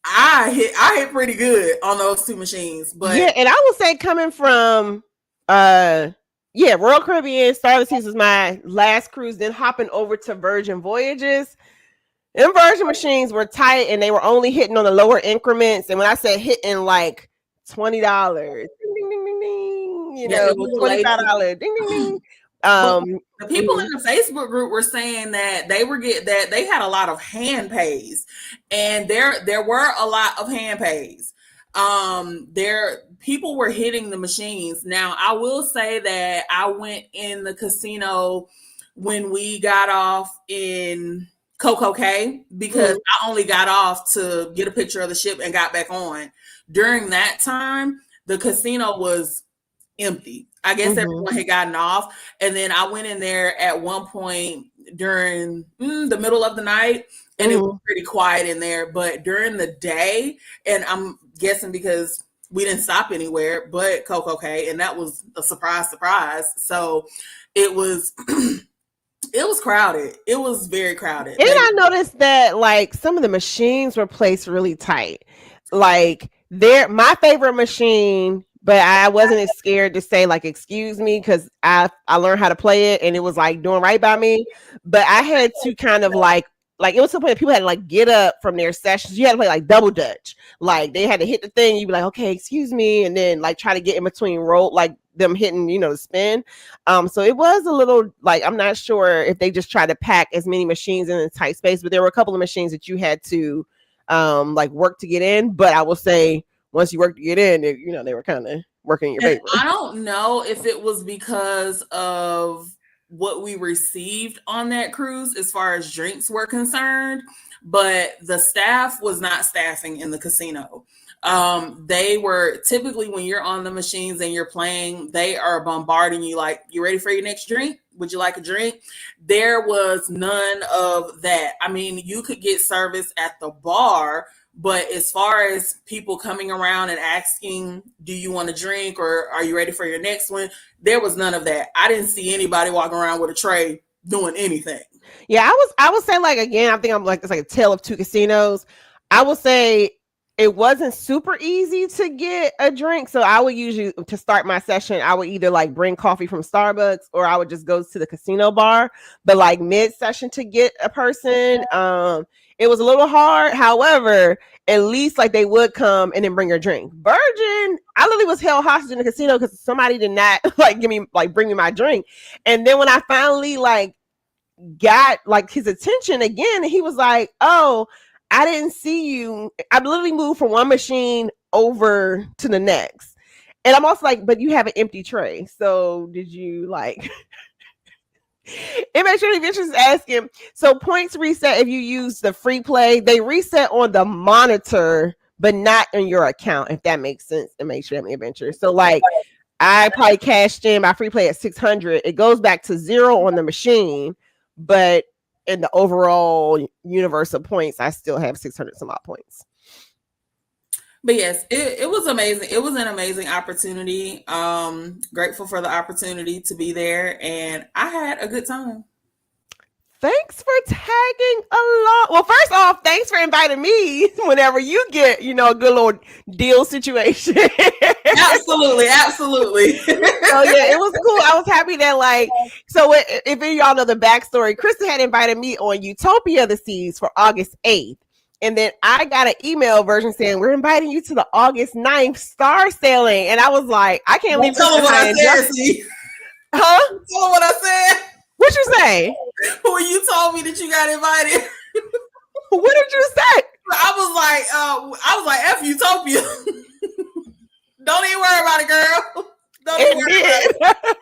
I hit pretty good on those 2 machines. But yeah, and I will say, coming from Royal Caribbean, Star of the Seas was my last cruise, then hopping over to Virgin Voyages. Them Virgin machines were tight, and they were only hitting on the lower increments. And when I said hitting, like $20, ding, ding, ding, ding, ding, you know, $25, ding, ding, ding. The people in the Facebook group were saying that they had a lot of hand pays, and there were a lot of hand pays. People were hitting the machines. Now, I will say that I went in the casino when we got off in Coco Cay, because I only got off to get a picture of the ship and got back on. During that time, the casino was empty. I guess everyone had gotten off. And then I went in there at one point during the middle of the night, and it was pretty quiet in there. But during the day, and I'm guessing because we didn't stop anywhere but Coco Cay, and that was a surprise. So it was it was crowded. It was very crowded. And I noticed that like some of the machines were placed really tight. Like my favorite machine, but I wasn't as scared to say like excuse me, because I learned how to play it and it was like doing right by me. But I had to kind of like it was something that people had to like get up from their sessions. You had to play like double dutch. Like they had to hit the thing. You'd be like, okay, excuse me. And then like try to get in between roll, like them hitting, the spin. So it was a little like, I'm not sure if they just tried to pack as many machines in a tight space, but there were a couple of machines that you had to like work to get in. But I will say once you work to get in, they were kind of working in your favor. I don't know if it was because of what we received on that cruise as far as drinks were concerned, but the staff was not staffing in the casino. They were typically, when you're on the machines and you're playing, they are bombarding you like, you ready for your next drink? Would you like a drink? There was none of that. I mean, you could get service at the bar, but as far as people coming around and asking, do you want a drink or are you ready for your next one? There was none of that. I didn't see anybody walking around with a tray doing anything. Yeah, I would say, like, again, I think I'm like, it's like a tale of two casinos. I would say it wasn't super easy to get a drink. So I would usually, to start my session, I would either like bring coffee from Starbucks or I would just go to the casino bar. But like mid session to get a person, it was a little hard. However, at least like they would come and then bring your drink. Virgin, I literally was held hostage in the casino because somebody did not like bring me my drink. And then when I finally like got like his attention again, he was like, "Oh, I didn't see you." I literally moved from one machine over to the next. And I'm also like, "But you have an empty tray. So did you like..." It makes sure the just asking. So points reset if you use the free play. They reset on the monitor, but not in your account, if that makes sense. It makes sure adventure. So like I probably cashed in my free play at 600. It goes back to 0 on the machine, but in the overall universe of points, I still have 600 some odd points. But yes, it was amazing. It was an amazing opportunity. Grateful for the opportunity to be there, and I had a good time. Thanks for tagging along. Well, first off, thanks for inviting me whenever you get, a good little deal situation. Absolutely. So yeah, it was cool. I was happy that so if y'all know the backstory, Krista had invited me on Utopia of the Seas for August 8th. And then I got an email version saying, we're inviting you to the August 9th star sailing. And I was like, I can't leave. Tell them what I said, see? Huh? Tell them what I said. What you say? When you told me that you got invited. What did you say? I was like, F Utopia. Don't even worry about it, girl. Don't even worry about it.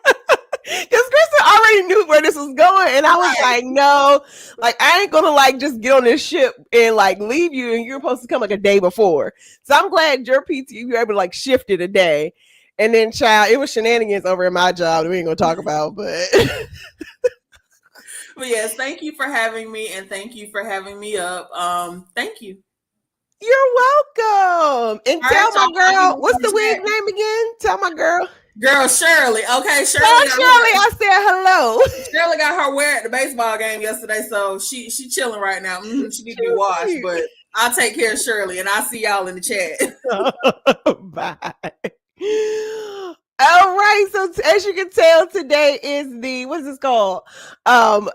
Because Krista already knew where this was going, and I was like, no, I ain't gonna just get on this ship and leave you, and you're supposed to come a day before. So I'm glad your PT you were able to shift it a day. And then, child, it was shenanigans over in my job that we ain't gonna talk about, but. But yes, thank you for having me, and thank you for having me up. Thank you. You're welcome. And tell my girl, what's the wig name again? Tell my girl. Girl, Shirley. Okay, Shirley. I said hello. Shirley got her wear at the baseball game yesterday, so she chilling right now. She need to be washed, but I'll take care of Shirley, and I'll see y'all in the chat. Bye. All right, so as you can tell, today is the what's this called? Star of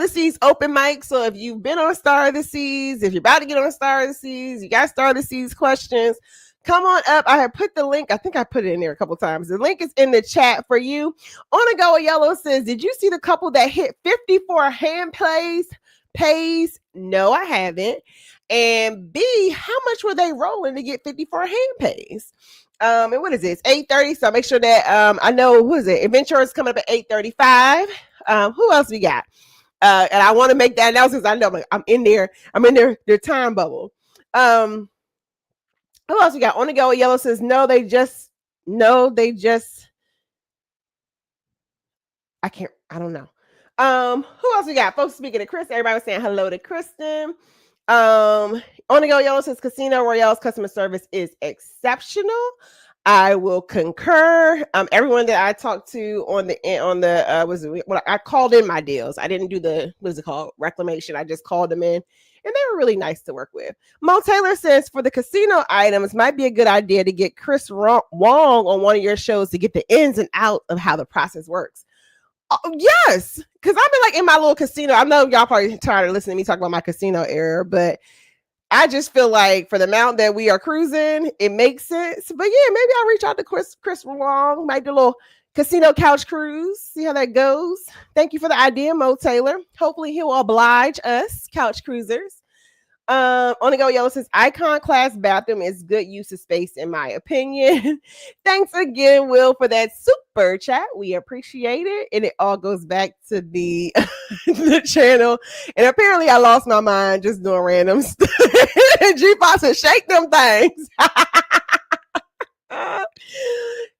the Seas open mic. So if you've been on Star of the Seas, if you're about to get on Star of the Seas, you got Star of the Seas questions, come on up. I have put the link. I think I put it in there a couple times. The link is in the chat for you. On a Go Yellow says, did you see the couple that hit 54 hand pays? No, I haven't. And B, how much were they rolling to get 54 hand pays? And what is this? 8:30. So make sure that I know who is it? Adventure is coming up at 8:35. Who else we got? And I want to make that announcement. I know I'm in their time bubble. Who else we got? On the Go Yellow says they just I don't know. Who else we got? Folks speaking to Chris. Everybody was saying hello to Kristen. On the Go Yellow says Casino Royale's customer service is exceptional. I will concur. Everyone that I talked to I called in my deals. I didn't do the reclamation. I just called them in, and they were really nice to work with. Mo Taylor says for the casino items, might be a good idea to get Chris Wong on one of your shows to get the ins and out of how the process works. Yes, because I've been in my little casino. I know y'all probably tired of listening to me talk about my casino era, but I just feel like for the amount that we are cruising, it makes sense. But yeah, maybe I'll reach out to Chris Wong, might do a little casino couch cruise, see how that goes. Thank you for the idea, Mo Taylor. Hopefully he'll oblige us couch cruisers. On the go yellow says icon class bathroom is good use of space in my opinion. Thanks again, Will, for that super chat. We appreciate it. And it all goes back to the the channel. And apparently I lost my mind just doing random stuff. G-Fox said, shake them things.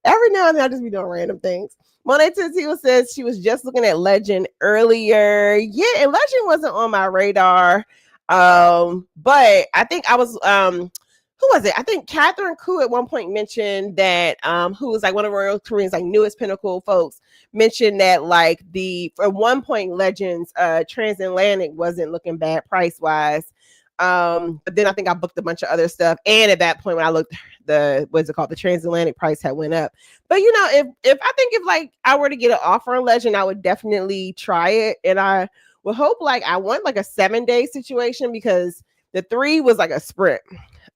Every now and then I just be doing random things. Monet Tizio says she was just looking at Legend earlier. Yeah, and Legend wasn't on my radar. But I think I was who was it? I think Catherine Koo at one point mentioned that who was like one of Royal Korean's like newest Pinnacle folks mentioned that like the for one point Legends transatlantic wasn't looking bad price wise. But then I think I booked a bunch of other stuff, and at that point when I looked, the what's it called, the transatlantic price had went up. But you know, if I think if like I were to get an offer on Legend, I would definitely try it, and I would hope like I want like a 7-day situation because the 3 was like a sprint.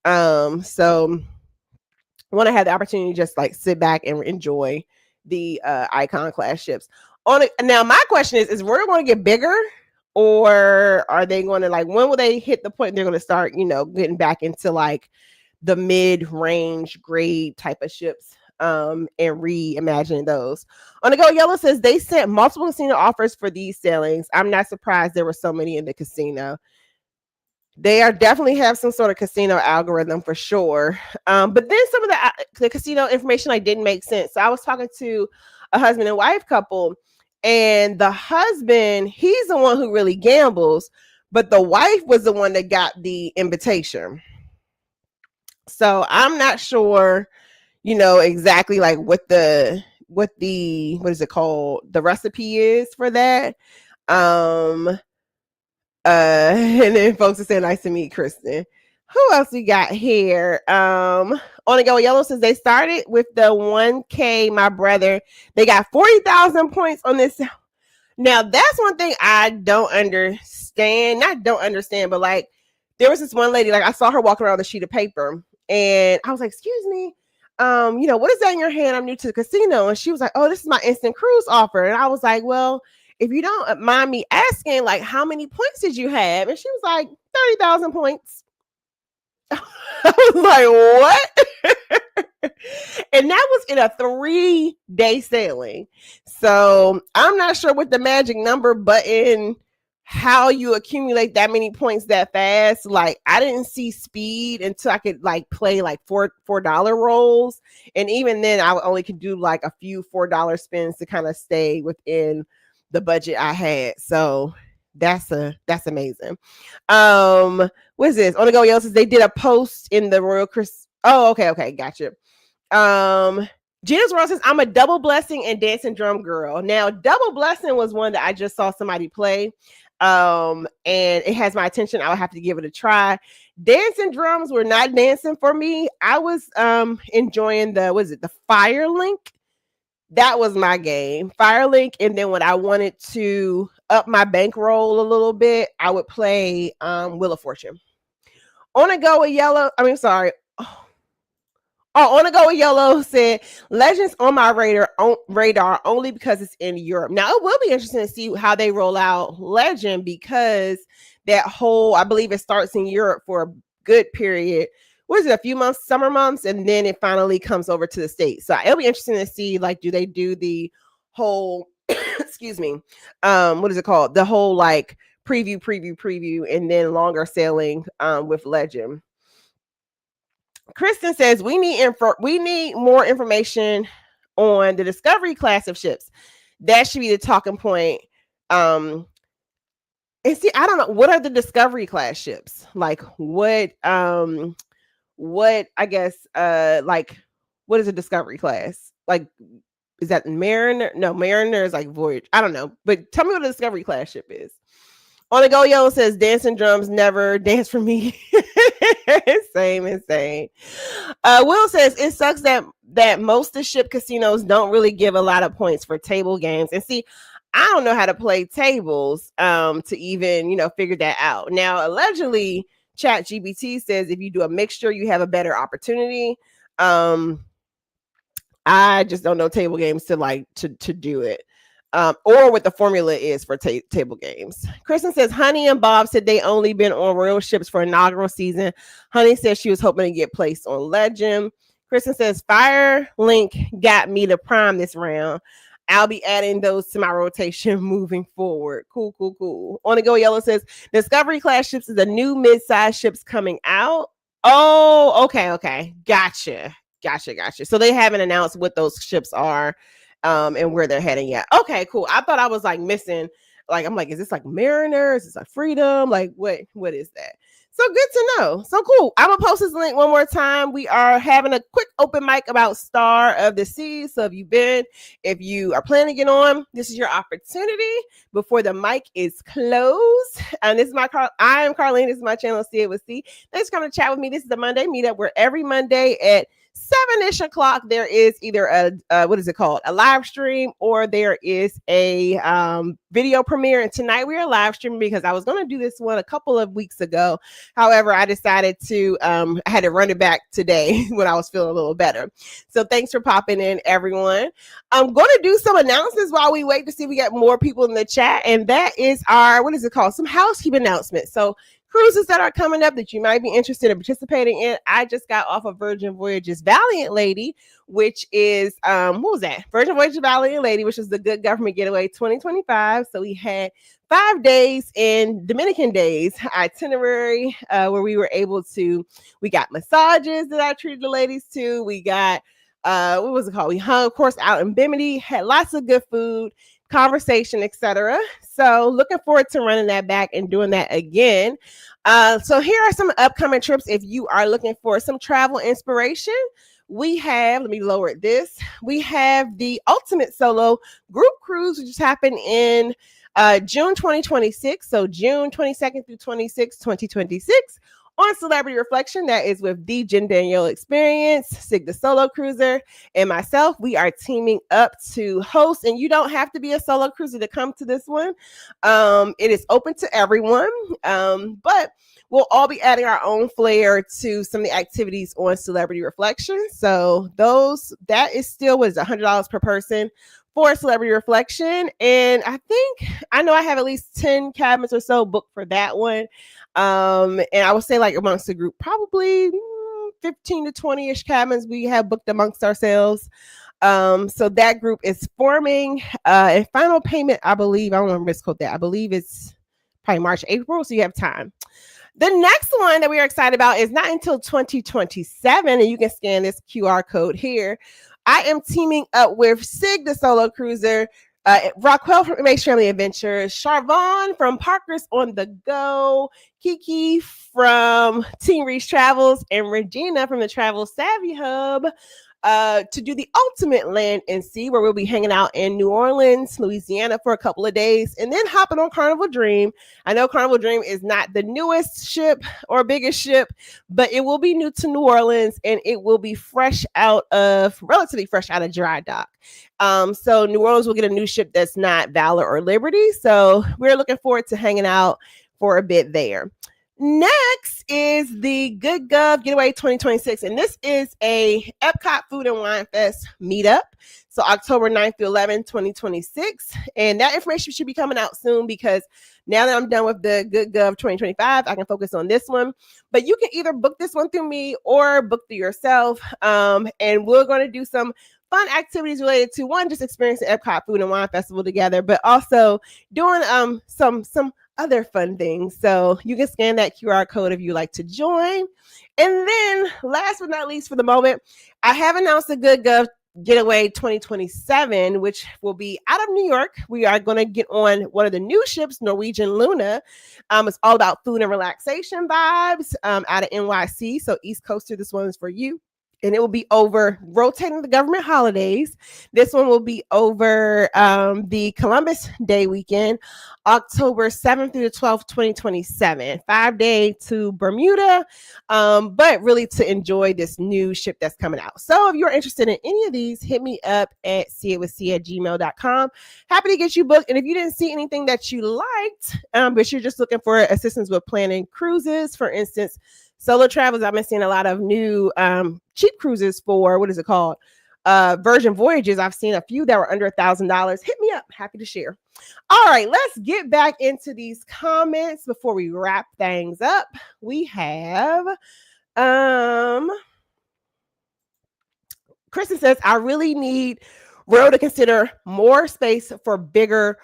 So I want to have the opportunity to just like sit back and enjoy the icon class ships. On it now, my question is Royal going to get bigger? Or are they going to like, when will they hit the point they're going to start, you know, getting back into like the mid-range grade type of ships and reimagining those? On the go yellow says they sent multiple casino offers for these sailings. I'm not surprised there were so many in the casino. They are definitely have some sort of casino algorithm for sure. But then some of the casino information like didn't make sense. So I was talking to a husband and wife couple, and the husband, he's the one who really gambles, but the wife was the one that got the invitation. So I'm not sure, you know, exactly like what the what is it called? The recipe is for that. And then folks are saying nice to meet Kristen. Who else we got here? On the go yellow says they started with the 1K, my brother. They got 40,000 points on this. Now that's one thing I don't understand. Not don't understand, but like there was this one lady, like I saw her walking around with a sheet of paper, and I was like, "Excuse me, you know, what is that in your hand? I'm new to the casino." And she was like, "Oh, this is my instant cruise offer." And I was like, "Well, if you don't mind me asking, like, how many points did you have?" And she was like, 30,000 points. I was like, what? And that was in a 3-day sailing. So I'm not sure what the magic number button, how you accumulate that many points that fast. Like I didn't see speed until I could like play like $4 rolls. And even then I only could do like a few $4 spins to kind of stay within the budget I had. So that's amazing. What is this? On the go yellow says they did a post in the Royal Chris. Oh, okay, gotcha. Gina's World says I'm a double blessing and dancing drum girl. Now, double blessing was one that I just saw somebody play. And it has my attention. I would have to give it a try. Dancing drums were not dancing for me. I was enjoying the Firelink. That was my game, Firelink. And then when I wanted to up my bankroll a little bit, I would play Wheel of Fortune. On a go with yellow. I mean, sorry. On a go with yellow said Legends on my radar only because it's in Europe. Now it will be interesting to see how they roll out Legend because that whole, I believe it starts in Europe for a good period. What is it, a few months, summer months, and then it finally comes over to the States. So it'll be interesting to see, like, do they do the whole, excuse me, what is it called? The whole like preview, and then longer sailing with Legend. Kristen says we need more information on the Discovery class of ships. That should be the talking point. And see, I don't know, what are the Discovery class ships? Like what I guess like what is a Discovery class? Like is that Mariner? No, Mariner is like Voyage. I don't know. But tell me what a Discovery class ship is. On the go yellow says dancing drums never dance for me. Same. Will says it sucks that most of the ship casinos don't really give a lot of points for table games. And see, I don't know how to play tables to even, you know, figure that out. Now, allegedly, ChatGPT says if you do a mixture, you have a better opportunity. I just don't know table games to do it. or what the formula is for table games. Kristen says, Honey and Bob said they only been on royal ships for inaugural season. Honey says she was hoping to get placed on Legend. Kristen says, Fire Link got me to Prime this round. I'll be adding those to my rotation moving forward. Cool, cool, cool. On the Go Yellow says, Discovery class ships is the new mid-size ships coming out. Oh, okay. Gotcha. So they haven't announced what those ships are and where they're heading yet. Okay, cool. I thought I was like missing, like, I'm like, is this like Mariner? Is this like Freedom? Like, what is that? So good to know. So cool. I'm gonna post this link one more time. We are having a quick open mic about Star of the Seas. So if you are planning to get on, this is your opportunity before the mic is closed. And this is I am Carlene. This is my channel, See It With C. Thanks for coming to chat with me. This is the Monday meetup where every Monday at 7-ish o'clock there is either a what is it called, a live stream, or there is a video premiere. And tonight we are live streaming because I was going to do this one a couple of weeks ago. However, I decided to I had to run it back today when I was feeling a little better. So thanks for popping in, everyone. I'm going to do some announcements while we wait to see if we get more people in the chat, and that is our, what is it called, some housekeeping announcements. So cruises that are coming up that you might be interested in participating in. I just got off of Virgin Voyages Valiant Lady, which is what was that? Virgin Voyages Valiant Lady, which is the Good Government Getaway 2025. So we had 5 days in Dominican days itinerary where we were able to, we got massages that I treated the ladies to. We got what was it called? We hung, of course, out in Bimini, had lots of good food, conversation, etc. So looking forward to running that back and doing that again. So here are some upcoming trips if you are looking for some travel inspiration. We have, let me lower this. We have the Ultimate Solo Group Cruise, which is happening in June 2026. So June 22nd through 26, 2026. On Celebrity Reflection, that is with the Jen Danielle Experience, Sig the Solo Cruiser, and myself. We are teaming up to host, and you don't have to be a solo cruiser to come to this one. It is open to everyone, but we'll all be adding our own flair to some of the activities on Celebrity Reflection. So that is still, what is it, $100 per person for Celebrity Reflection. And I know I have at least 10 cabins or so booked for that one. And I would say, like, amongst the group, probably 15 to 20-ish cabins we have booked amongst ourselves. So that group is forming. And final payment, I believe, I don't want to misquote that, I believe it's probably March, April, so you have time. The next one that we are excited about is not until 2027, and you can scan this QR code here. I am teaming up with Sig the Solo Cruiser, Rockwell from MH Family Adventures, Charvon from Parker's on the Go, Kiki from Team Reach Travels, and Regina from the Travel Savvy Hub to do the ultimate land and sea, where we'll be hanging out in New Orleans, Louisiana for a couple of days, and then hopping on Carnival Dream. I know Carnival Dream is not the newest ship or biggest ship, but it will be new to New Orleans, and it will be relatively fresh out of dry dock. So New Orleans will get a new ship that's not Valor or Liberty. So we're looking forward to hanging out for a bit there. Next is the Good Gov Getaway 2026, and this is a Epcot Food and Wine Fest meetup. So October 9th through 11th, 2026, and that information should be coming out soon, because now that I'm done with the Good Gov 2025, I can focus on this one. But you can either book this one through me or book through yourself, and we're going to do some fun activities related to, one, just experiencing Epcot Food and Wine Festival together, but also doing some other fun things. So you can scan that QR code if you like to join. And then last but not least for the moment, I have announced the Good Gov Getaway 2027, which will be out of New York. We are going to get on one of the new ships, Norwegian Luna. It's all about food and relaxation vibes out of NYC. So East Coaster, this one is for you. And it will be over rotating the government holidays. This one will be over the Columbus Day weekend, October 7th through the 12th, 2027. 5-day to Bermuda, but really to enjoy this new ship that's coming out. So if you're interested in any of these, hit me up at seeitwithc@gmail.com. Happy to get you booked. And if you didn't see anything that you liked, but you're just looking for assistance with planning cruises, for instance, solo travels, I've been seeing a lot of new cheap cruises for, what is it called? Virgin Voyages, I've seen a few that were under $1,000. Hit me up. Happy to share. All right, let's get back into these comments before we wrap things up. We have Kristen says, I really need Royal to consider more space for bigger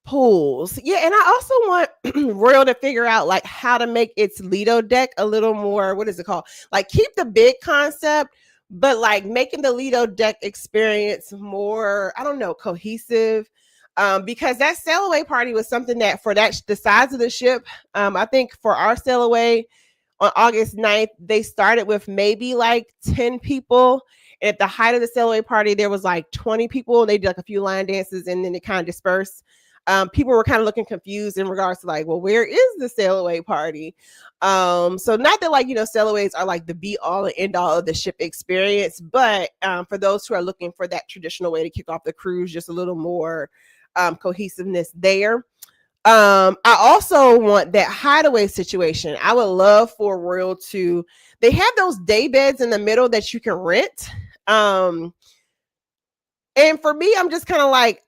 pools. Yeah, and I also want Royal to figure out like how to make its Lido deck a little more, what is it called? Like keep the big concept, but like making the Lido deck experience more, I don't know, cohesive. Because that sail away party was something that for that the size of the ship, I think for our sail away on August 9th, they started with maybe like 10 people. And at the height of the sail away party, there was like 20 people. They did like a few line dances and then it kind of dispersed. People were kind of looking confused in regards to like, well, where is the sail away party? So not that like, sail aways are like the be all and end all of the ship experience, but for those who are looking for that traditional way to kick off the cruise, just a little more cohesiveness there. I also want that hideaway situation. I would love for Royal to, they have those day beds in the middle that you can rent. And for me, I'm just kind of like,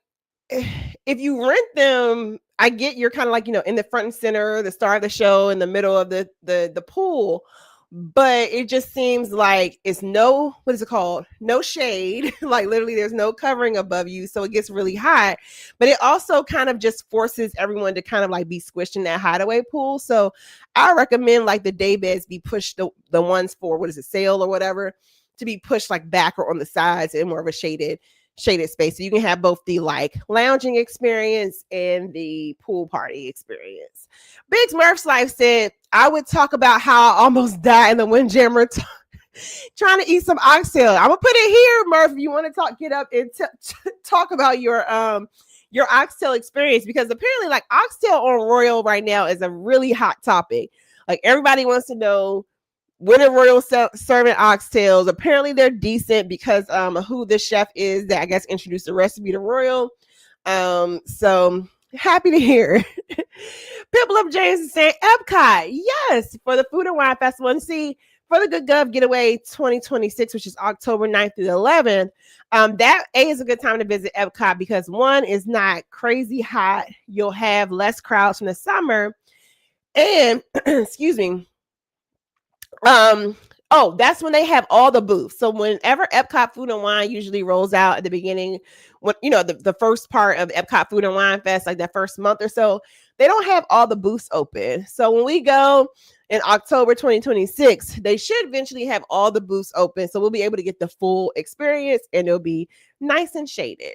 if you rent them, I get you're kind of like, in the front and center, the star of the show, in the middle of the pool. But it just seems like it's no, what is it called? No shade. Like literally there's no covering above you. So it gets really hot. But it also kind of just forces everyone to kind of like be squished in that hideaway pool. So I recommend like the day beds be pushed, the ones for, what is it, sail or whatever, to be pushed like back or on the sides in more of a shaded space. So you can have both the like lounging experience and the pool party experience. Big Smurf's Life said, I would talk about how I almost died in the Windjammer trying to eat some oxtail. I'm gonna put it here, Murph. If you want to talk, get up and talk about your oxtail experience, because apparently like oxtail on Royal right now is a really hot topic. Like everybody wants to know when are Royal serving oxtails. Apparently they're decent because who the chef is that I guess introduced the recipe to Royal. So happy to hear. Pimple Up James is saying Epcot, yes, for the Food and Wine Festival. And see, for the Good Gov Getaway 2026, which is October 9th through the 11th, that is a good time to visit Epcot because one is not crazy hot. You'll have less crowds from the summer. And excuse me. That's when they have all the booths. So whenever Epcot Food and Wine usually rolls out at the beginning, when the first part of Epcot Food and Wine Fest, like that first month or so, they don't have all the booths open. So when we go in October 2026, they should eventually have all the booths open. So we'll be able to get the full experience and it'll be nice and shaded.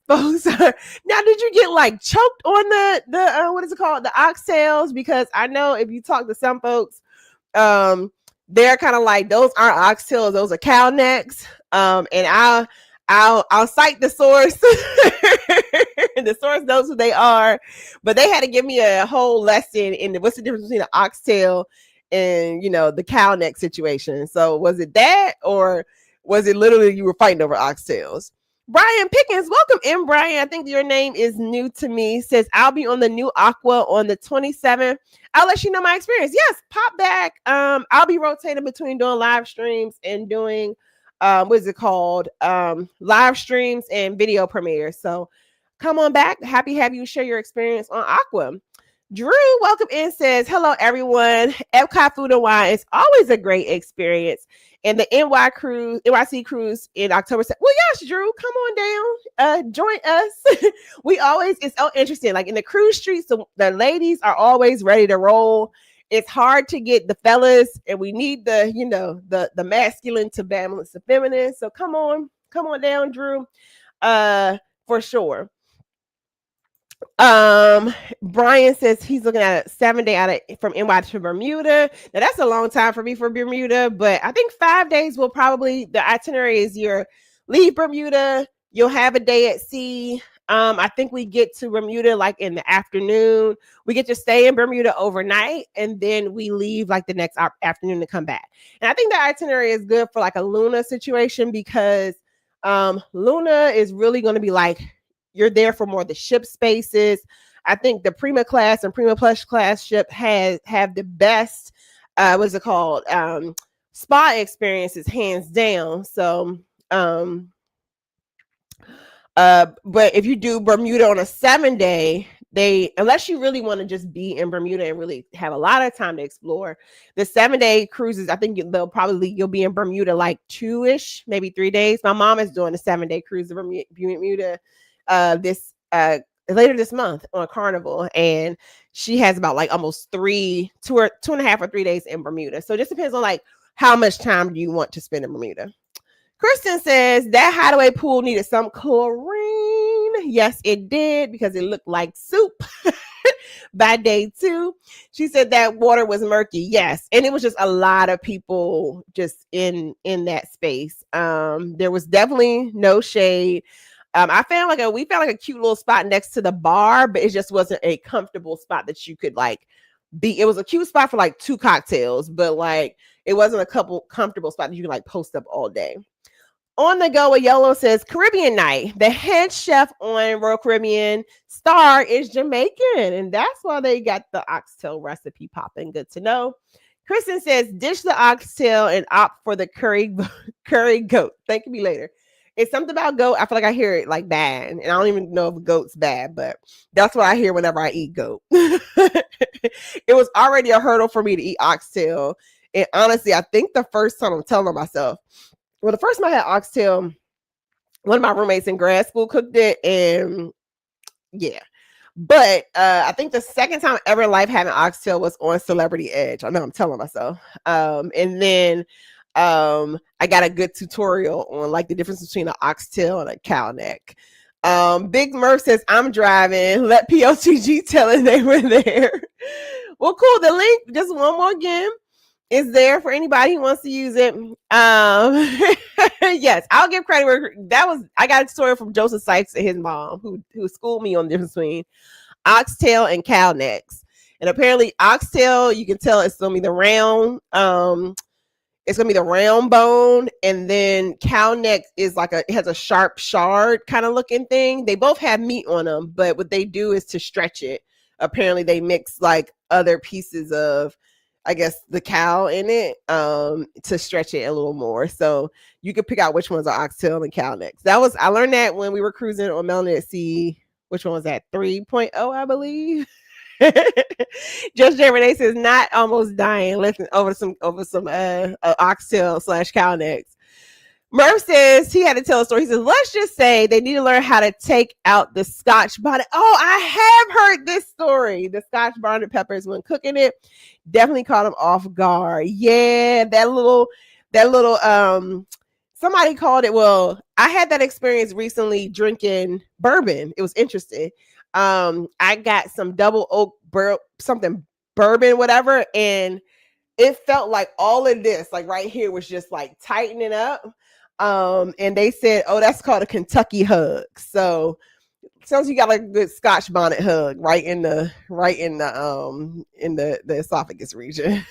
Folks, now did you get like choked on the what is it called? The oxtails? Because I know if you talk to some folks, they're kind of like, those aren't oxtails, those are cow necks. And I'll cite the source. The source knows who they are, but they had to give me a whole lesson in what's the difference between an oxtail and the cow neck situation. So was it that, or was it literally you were fighting over oxtails? Brian Pickens, welcome in, Brian. I think your name is new to me. Says, I'll be on the new Aqua on the 27th. I'll let you know my experience. Yes, pop back. I'll be rotating between doing live streams and doing what is it called? Live streams and video premieres. So come on back. Happy to have you share your experience on Aqua. Drew, welcome in, says, hello, everyone. Epcot Food and Wine is always a great experience. And the NYC cruise in October. Well, yes, Drew, come on down. Join us. It's so interesting. Like in the cruise streets, the ladies are always ready to roll. It's hard to get the fellas, and we need the masculine to balance the feminine. So come on down, Drew. For sure. Brian says he's looking at a 7-day out from NY to Bermuda. Now that's a long time for me for Bermuda, but I think 5 days will probably, the itinerary is your leave Bermuda, you'll have a day at sea. I think we get to Bermuda like in the afternoon. We get to stay in Bermuda overnight, and then we leave like the next afternoon to come back. And I think the itinerary is good for like a Luna situation because Luna is really going to be like, you're there for more of the ship spaces. I think the Prima class and Prima Plus class ship have the best, what's it called? Spa experiences, hands down. So But if you do Bermuda on a 7-day, unless you really want to just be in Bermuda and really have a lot of time to explore, the 7-day cruises, I think you'll be in Bermuda like 2-ish, maybe 3 days. My mom is doing a 7-day cruise to Bermuda this later this month on Carnival, and she has about like almost 2.5 or 3 days in Bermuda. So it just depends on like how much time do you want to spend in Bermuda. Kristen says that hideaway pool needed some chlorine. Yes, it did, because it looked like soup by day 2. She said that water was murky. Yes, and it was just a lot of people just in that space. There was definitely no shade. We found like a cute little spot next to the bar, but it just wasn't a comfortable spot that you could like be. It was a cute spot for like 2 cocktails, but like it wasn't a couple comfortable spot that you could like post up all day. On the go with Yolo says Caribbean night. The head chef on Royal Caribbean Star is Jamaican, and that's why they got the oxtail recipe popping. Good to know. Kristen says dish the oxtail and opt for the curry goat. Thank me later. It's something about goat. I feel like I hear it like bad, and I don't even know if goat's bad, but that's what I hear whenever I eat goat. It was already a hurdle for me to eat oxtail, and honestly, I think the first time I'm telling myself. Well, the first time I had oxtail, one of my roommates in grad school cooked it, and yeah. But I think the second time ever in life having oxtail was on Celebrity Edge. I know I'm telling myself. And then I got a good tutorial on like the difference between an oxtail and a cow neck. Big Murph says, I'm driving. Let POTG tell it they were there. Well, cool. The link, just one more again, is there for anybody who wants to use it. Yes, I'll give credit where I got a story from Joseph Sykes and his mom who schooled me on the difference between oxtail and cow necks. And apparently oxtail, you can tell it's gonna be the round, it's gonna be the round bone, and then cow neck is like it has a sharp shard kind of looking thing. They both have meat on them, but what they do is to stretch it. Apparently they mix like other pieces of, I guess, the cow in it to stretch it a little more. So you can pick out which ones are oxtail and cow necks. I learned that when we were cruising on Melanin at Sea. Which one was that? 3.0, I believe. Just J. Renee says, not almost dying. Listen, over some oxtail / cow necks. Murph says he had to tell a story. He says, let's just say they need to learn how to take out the Scotch bonnet. Oh, I have heard this story. The Scotch bonnet peppers, when cooking it, definitely caught them off guard. Yeah, that little, somebody called it. Well, I had that experience recently drinking bourbon. It was interesting. I got some double oak bourbon, whatever, and it felt like all of this, like right here, was just like tightening up. And they said, oh, that's called a Kentucky hug. So sounds you got like a good Scotch bonnet hug right in the esophagus region.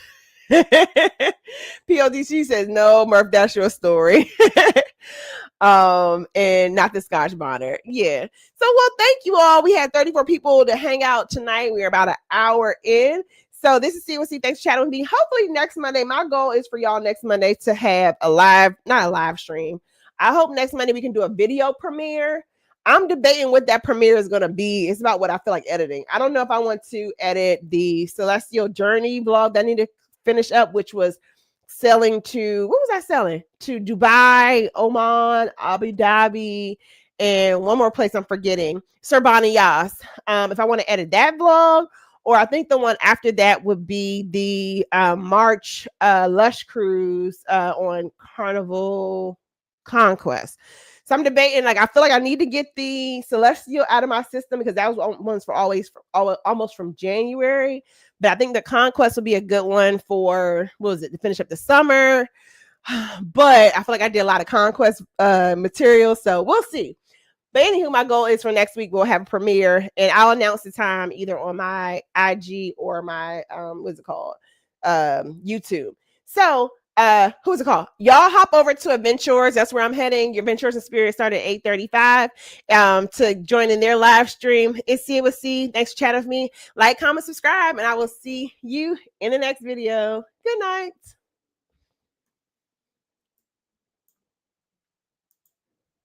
PODC says, no, Murph, that's your story. And not the Scotch bonnet. Yeah. So, well, thank you all. We had 34 people to hang out tonight. We're about an hour in. So this is COC. Thanks for chatting with me. Hopefully next Monday, my goal is for y'all next Monday to have not a live stream. I hope next Monday we can do a video premiere. I'm debating what that premiere is going to be. It's about what I feel like editing. I don't know if I want to edit the Celestial Journey vlog that I need to finish up, which was selling to, what was I selling? To Dubai, Oman, Abu Dhabi, and one more place I'm forgetting, Surbani Yas. If I want to edit that vlog, or I think the one after that would be the March Lush cruise on Carnival Conquest. So I'm debating, like, I feel like I need to get the Celestial out of my system because that was ones for almost from January. But I think the Conquest would be a good one for, to finish up the summer. But I feel like I did a lot of Conquest material, so we'll see. But anywho, my goal is for next week, we'll have a premiere, and I'll announce the time either on my IG or my, YouTube. So, who's it called? Y'all hop over to Adventures. That's where I'm heading. Your Adventures in Spirit started at 8:35 to join in their live stream. It's C with C. Thanks for chatting with me. Like, comment, subscribe, and I will see you in the next video. Good night.